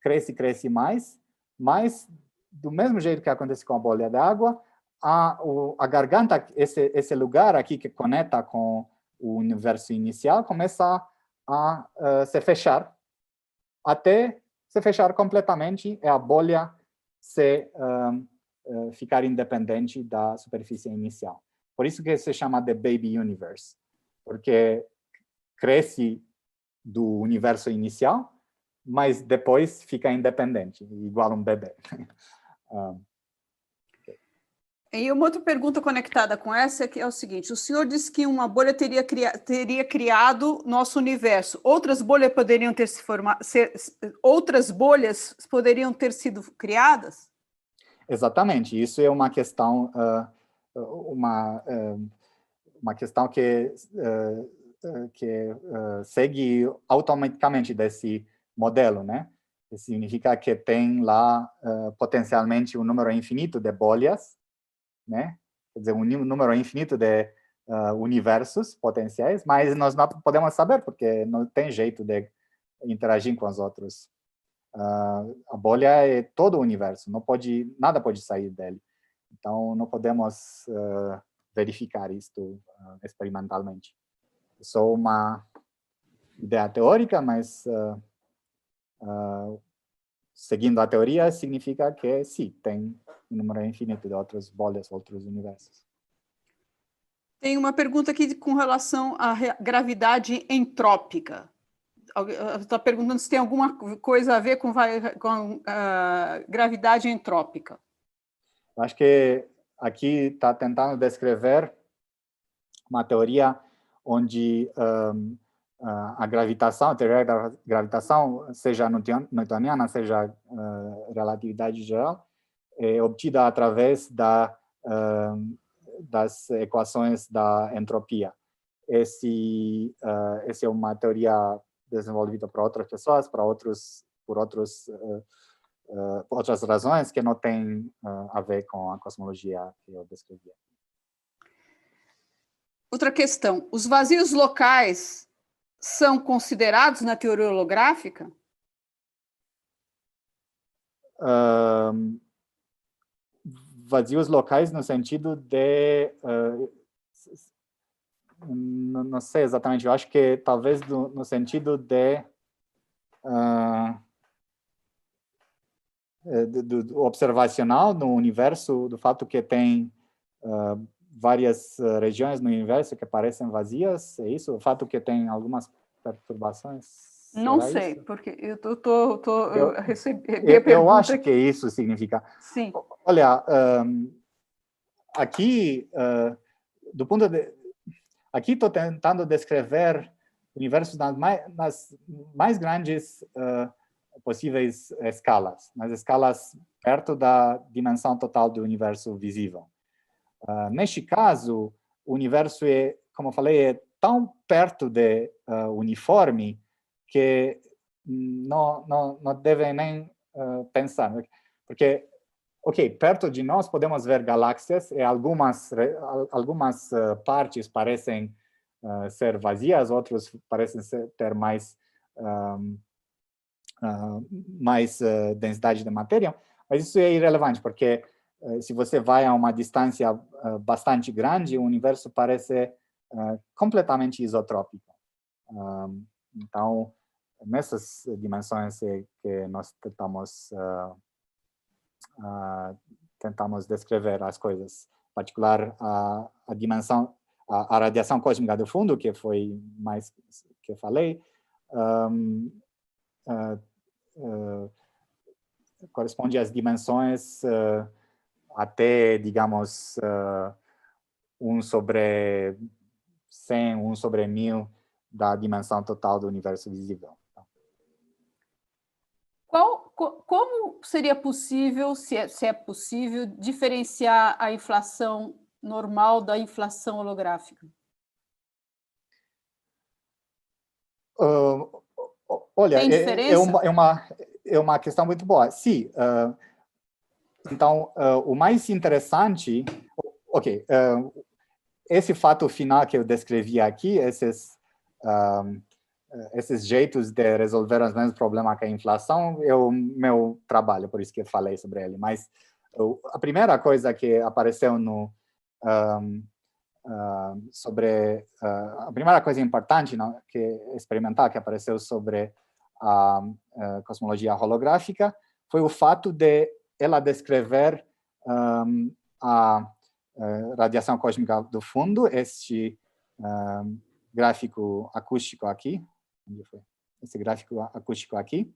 cresce mais, mas do mesmo jeito que acontece com a bolha d'água, a garganta, esse lugar aqui que conecta com o universo inicial, começa a se fechar, até se fechar completamente e a bolha ficar independente da superfície inicial. Por isso que se chama de Baby Universe, porque cresce do universo inicial, mas depois fica independente, igual um bebê. E uma outra pergunta conectada com essa é o seguinte: o senhor disse que uma bolha teria criado nosso universo. Outras bolhas poderiam ter outras bolhas poderiam ter sido criadas? Exatamente. Isso é uma questão, uma questão que segue automaticamente desse modelo, né? Isso significa que tem lá potencialmente um número infinito de bolhas, né? Quer dizer, um número infinito de universos potenciais, mas nós não podemos saber porque não tem jeito de interagir com os outros. A bolha é todo o universo, nada pode sair dele. Então, não podemos verificar isto experimentalmente. É só uma ideia teórica, mas seguindo a teoria, significa que sim, tem um número infinito de outras bolhas, outros universos. Tem uma pergunta aqui com relação à gravidade entrópica. Está perguntando se tem alguma coisa a ver com gravidade entrópica. Acho que aqui está tentando descrever uma teoria onde a gravitação, a teoria da gravitação, seja newtoniana, seja relatividade geral, é obtida através das equações da entropia. Esse é uma teoria desenvolvida por outras pessoas, por outras razões que não tem a ver com a cosmologia que eu descrevi. Outra questão: os vazios locais são considerados na teoria holográfica? Vazios locais no sentido de... não sei exatamente, eu acho que talvez no sentido de... do observacional no universo, do fato que tem várias regiões no universo que parecem vazias, é isso? O fato que tem algumas perturbações? Não sei, isso? porque eu recebi a pergunta. Eu acho que isso significa. Sim. Olha, aqui, do ponto de... Aqui estou tentando descrever universos nas mais grandes possíveis escalas, nas escalas perto da dimensão total do universo visível. Neste caso, o universo é, como eu falei, é tão perto de uniforme que não deve nem pensar, porque, ok, perto de nós podemos ver galáxias e algumas partes parecem ser vazias, outras parecem ter mais densidade de matéria, mas isso é irrelevante, porque se você vai a uma distância bastante grande, o universo parece completamente isotrópico. Então, nessas dimensões é que nós tentamos descrever as coisas. Em particular, a dimensão, a radiação cósmica do fundo, que foi mais que eu falei, corresponde às dimensões até, digamos, 1 sobre 100, 1 sobre 1000 da dimensão total do universo visível. Como seria possível, se é possível, diferenciar a inflação normal da inflação holográfica? Olha, tem diferença? É uma questão muito boa. Sim. Então, o mais interessante... Ok, esse fato final que eu descrevi aqui, esses esses jeitos de resolver os mesmos problemas que a inflação é o meu trabalho, por isso que eu falei sobre ele. Mas a primeira coisa que apareceu no a primeira coisa importante, não, que experimental que apareceu sobre a cosmologia holográfica foi o fato de ela descrever a radiação cósmica do fundo, este gráfico acústico aqui, onde foi? Esse gráfico acústico aqui,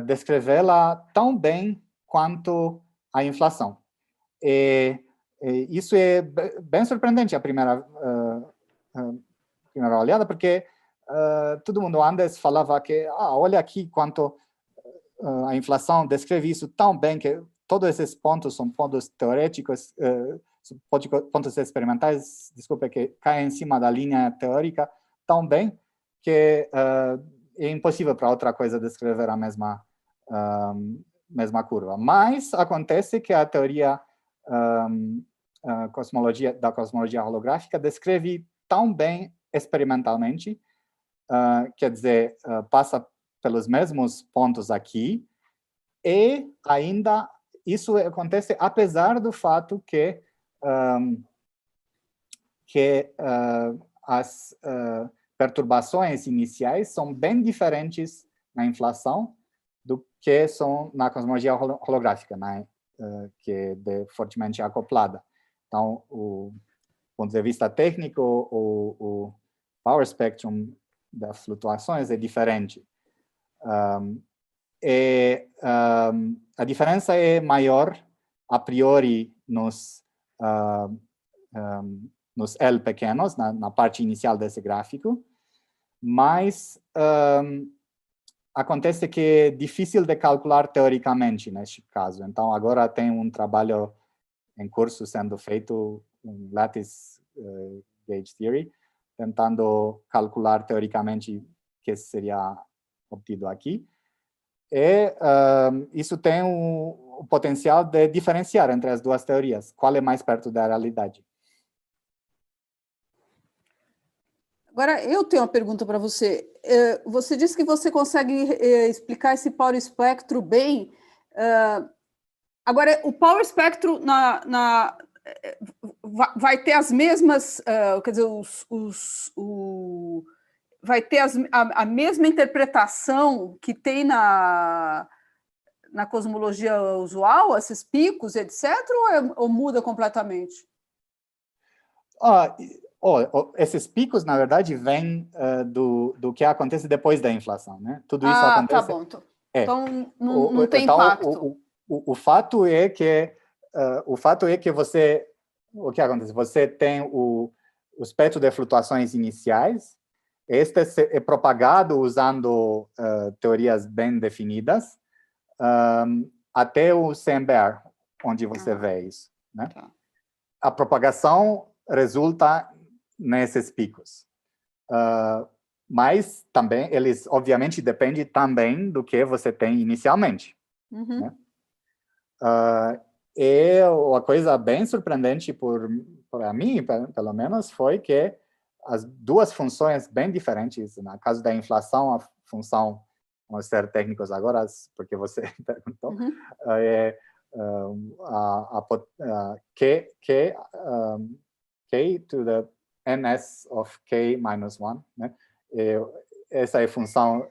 descrevê-la tão bem quanto a inflação. E isso é bem surpreendente a primeira olhada, porque todo mundo antes falava que, olha aqui quanto a inflação descreve isso tão bem que todos esses pontos são pontos teoréticos, pontos experimentais, desculpa, que caem em cima da linha teórica tão bem que é impossível para outra coisa descrever a mesma curva. Mas acontece que a teoria da cosmologia holográfica descreve tão bem experimentalmente, quer dizer, passa pelos mesmos pontos aqui, e ainda isso acontece apesar do fato que as perturbações iniciais são bem diferentes na inflação do que são na cosmologia holográfica, né? Que é fortemente acoplada. Então, do ponto de vista técnico, o power spectrum das flutuações é diferente. A diferença é maior a priori nos L pequenos, na parte inicial desse gráfico, mas acontece que é difícil de calcular teoricamente neste caso. Então, agora tem um trabalho em curso sendo feito, um Lattice Gauge Theory, tentando calcular teoricamente o que seria obtido aqui. E isso tem o potencial de diferenciar entre as duas teorias. Qual é mais perto da realidade? Agora, eu tenho uma pergunta para você. Você disse que você consegue explicar esse power spectrum bem. Agora, o power spectrum vai ter as mesmas, quer dizer, vai ter a mesma interpretação que tem na cosmologia usual, esses picos, etc., ou muda completamente? Esses picos, na verdade, vêm do que acontece depois da inflação, né? Tudo isso acontece... Tá bom. Então, não tem então, impacto. O fato é que o que acontece? Você tem o espectro de flutuações iniciais, este é propagado usando teorias bem definidas, até o CMBR, onde você vê isso, né? Tá. A propagação resulta nesses picos. Mas também, eles obviamente dependem também do que você tem inicialmente. Uhum. Né? E uma coisa bem surpreendente para mim, pelo menos, foi que as duas funções bem diferentes, no caso da inflação, a função, vamos ser técnicos agora, porque você perguntou, k to the ns of k minus 1, né? Essa é a função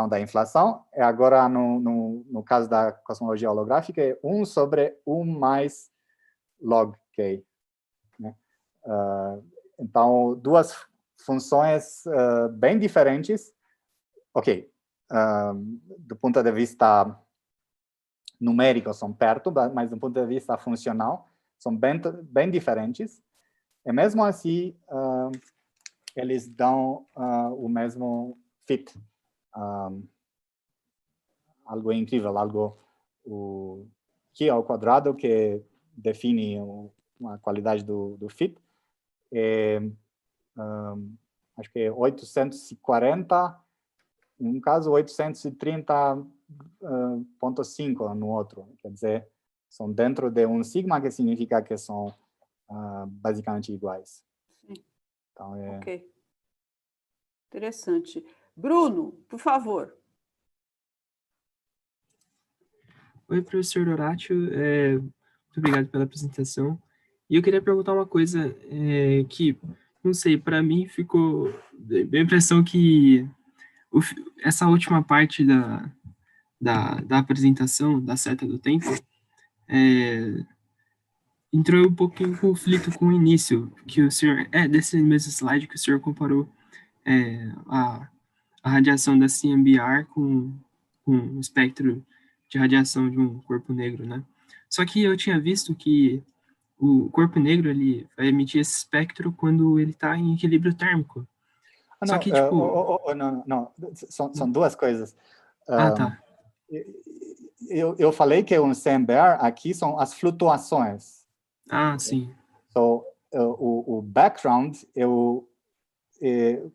da inflação. E agora, no caso da cosmologia holográfica, é 1 sobre 1 mais log k. Né? Então, duas funções bem diferentes. Ok, do ponto de vista numérico são perto, mas do ponto de vista funcional são bem diferentes. E mesmo assim, eles dão o mesmo fit. Algo incrível, algo q ao quadrado que define a qualidade do fit. Acho que é 840, em um caso 830,5 no outro. Quer dizer, são dentro de um sigma, que significa que são basicamente iguais. Então, Ok. Interessante. Bruno, por favor. Oi, professor Horácio, muito obrigado pela apresentação. E eu queria perguntar uma coisa que, não sei, para mim ficou a impressão que essa última parte da apresentação, da seta do tempo, entrou um pouco em conflito com o início, que o senhor, desse mesmo slide que o senhor comparou a radiação da CMBR com o espectro de radiação de um corpo negro, né? Só que eu tinha visto que o corpo negro, ele vai emitir esse espectro quando ele está em equilíbrio térmico. Só que, tipo... não. São duas coisas. Tá. Eu falei que um CMBR aqui são as flutuações. Sim. So, o background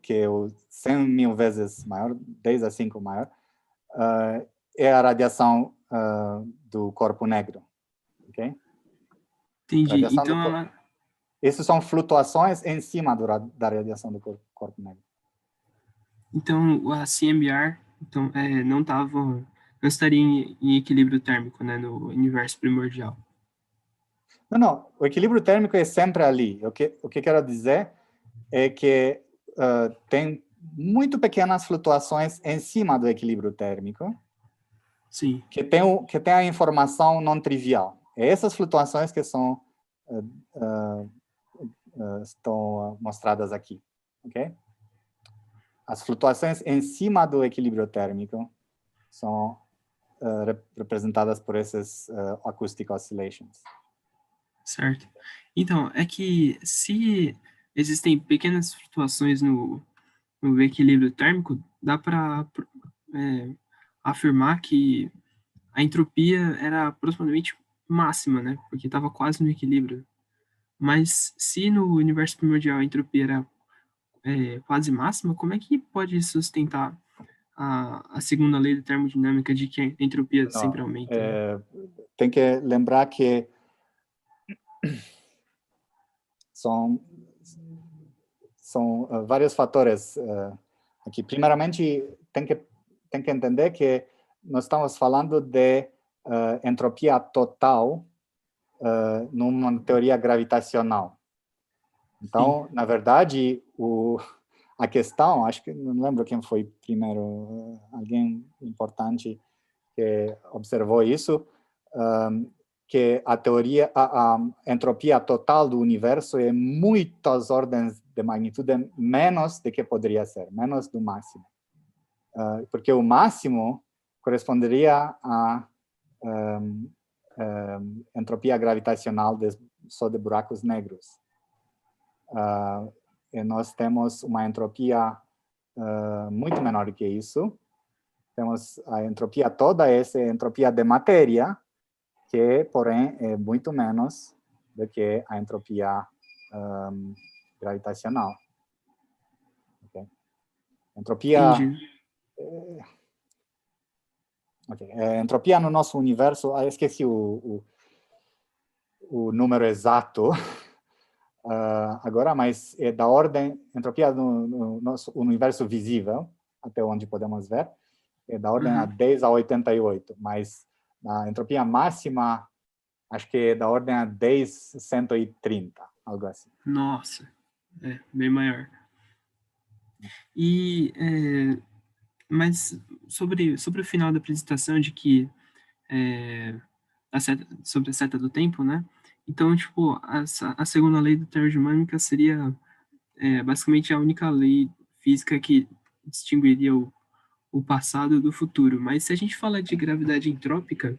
que é o 100 mil vezes maior, 10 a 5 maior, é a radiação do corpo negro. Ok? Entendi. Então, ela... Essas são flutuações em cima da radiação do corpo negro. Então, a CMBR então, não estaria em equilíbrio térmico, né, no universo primordial. Não. O equilíbrio térmico é sempre ali. O que quero dizer é que tem muito pequenas flutuações em cima do equilíbrio térmico. Sim. Que tem a informação não trivial. É essas flutuações que são estão mostradas aqui, ok? As flutuações em cima do equilíbrio térmico são representadas por essas acoustic oscillations. Certo. Então, é que se existem pequenas flutuações no equilíbrio térmico, dá para afirmar que a entropia era aproximadamente máxima, né? Porque estava quase no equilíbrio. Mas se no universo primordial a entropia era quase máxima, como é que pode sustentar a segunda lei da termodinâmica de que a entropia sempre aumenta? Né? Tem que lembrar que são vários fatores aqui. Primeiramente, tem que entender que nós estamos falando de entropia total numa teoria gravitacional. Então, na verdade, a questão, acho que não lembro quem foi primeiro, alguém importante que observou isso, que a entropia total do universo é muitas ordens de magnitude menos do que poderia ser, menos do máximo. Porque o máximo corresponderia à entropia gravitacional só de buracos negros. E nós temos uma entropia muito menor do que isso. Temos a entropia toda, essa é a entropia de matéria, que, porém, é muito menos do que a entropia gravitacional. Okay? Entropia... entropia no nosso universo, eu esqueci o número exato agora, mas é da ordem, entropia no nosso universo visível, até onde podemos ver, é da ordem a 10 a 88, mas a entropia máxima, acho que é da ordem a 10 a 130, algo assim. Nossa, bem maior. E, mas sobre o final da apresentação de que sobre a seta do tempo, né? Então, tipo, a segunda lei da termodinâmica seria basicamente a única lei física que distinguiria o passado do futuro. Mas se a gente fala de gravidade entrópica...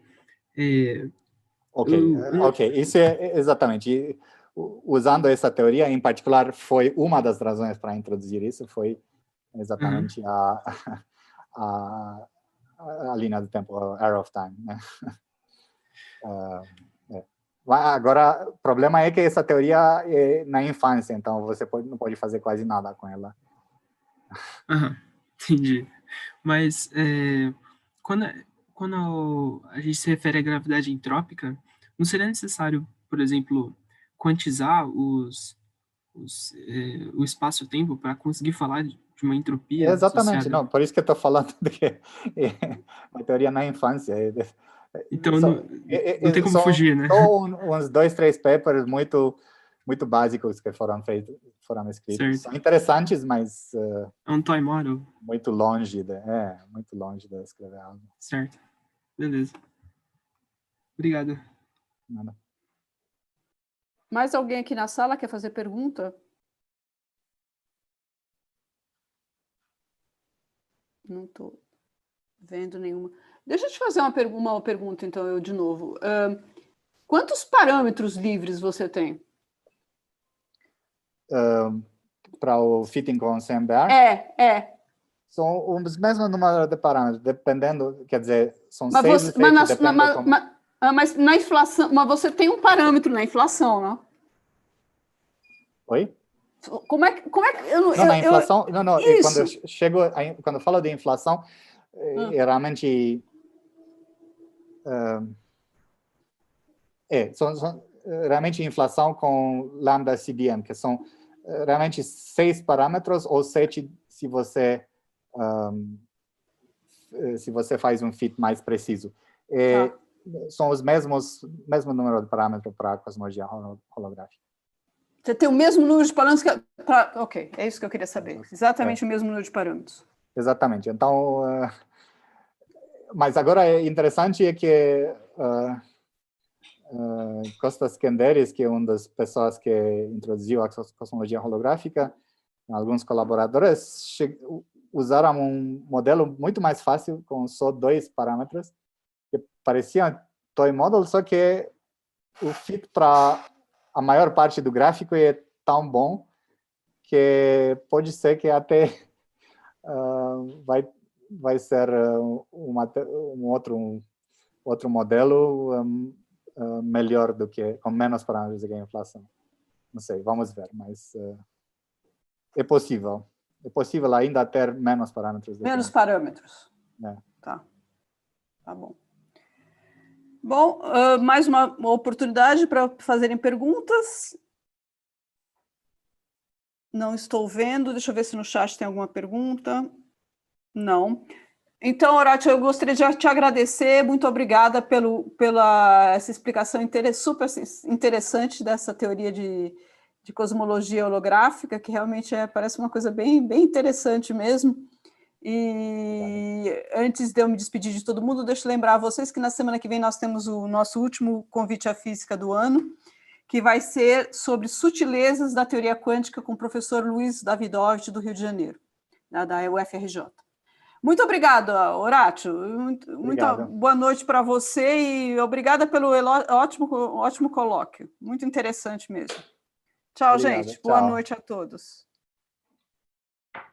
Ok, isso é exatamente. Usando essa teoria, em particular, foi uma das razões para introduzir isso, foi exatamente a linha do tempo, a arrow of time, né? Agora, o problema é que essa teoria é na infância, então você não pode fazer quase nada com ela. Entendi. Mas quando a gente se refere à gravidade entrópica, não seria necessário, por exemplo, quantizar o espaço-tempo para conseguir falar de uma entropia Exatamente, associada. não, por isso que eu estou falando de que é uma teoria na infância. Então, não tem como são fugir, né? só uns 2, 3 papers muito básicos que foram escritos. Certo. São interessantes, mas É um toy model. muito longe de escrever algo. Certo. Beleza. Obrigado. Nada. Mais alguém aqui na sala quer fazer pergunta? Não estou vendo nenhuma. Deixa eu te fazer uma pergunta, então, eu de novo. Quantos parâmetros livres você tem? Para o fitting com o CMBR? São os mesmos números de parâmetros, dependendo, quer dizer, são 6 e 7, dependendo como... Mas na inflação, mas você tem um parâmetro na inflação, não? Oi? Como é que na inflação, isso. Quando eu falo de inflação, realmente são realmente inflação com lambda CDM, que são realmente 6 parâmetros ou 7 se você faz um fit mais preciso. São os mesmo número de parâmetros para a cosmologia holográfica. Você tem o mesmo número de parâmetros ok, é isso que eu queria saber. Exatamente o mesmo número de parâmetros. Exatamente. Então, mas agora é interessante é que Kostas Skenderis, que é uma das pessoas que introduziu a cosmologia holográfica, alguns colaboradores usaram um modelo muito mais fácil com só 2 parâmetros que parecia toy model, só que o fit para a maior parte do gráfico é tão bom que pode ser que até vai ser um outro modelo melhor do que com menos parâmetros do que a inflação. Não sei, vamos ver, mas é possível. É possível ainda ter menos parâmetros. Menos parâmetros. Tá bom. Bom, mais uma oportunidade para fazerem perguntas. Não estou vendo. Deixa eu ver se no chat tem alguma pergunta. Não. Então, Horácio, eu gostaria de te agradecer. Muito obrigada pela essa explicação super interessante dessa teoria de cosmologia holográfica, que realmente parece uma coisa bem, bem interessante mesmo. E antes de eu me despedir de todo mundo, deixa eu lembrar a vocês que na semana que vem nós temos o nosso último convite à física do ano, que vai ser sobre sutilezas da teoria quântica com o professor Luiz Davidovich, do Rio de Janeiro, da UFRJ. Muito obrigada, Horácio. Muito boa noite para você e obrigada pelo ótimo colóquio. Muito interessante mesmo. Tchau, gente. Boa noite a todos.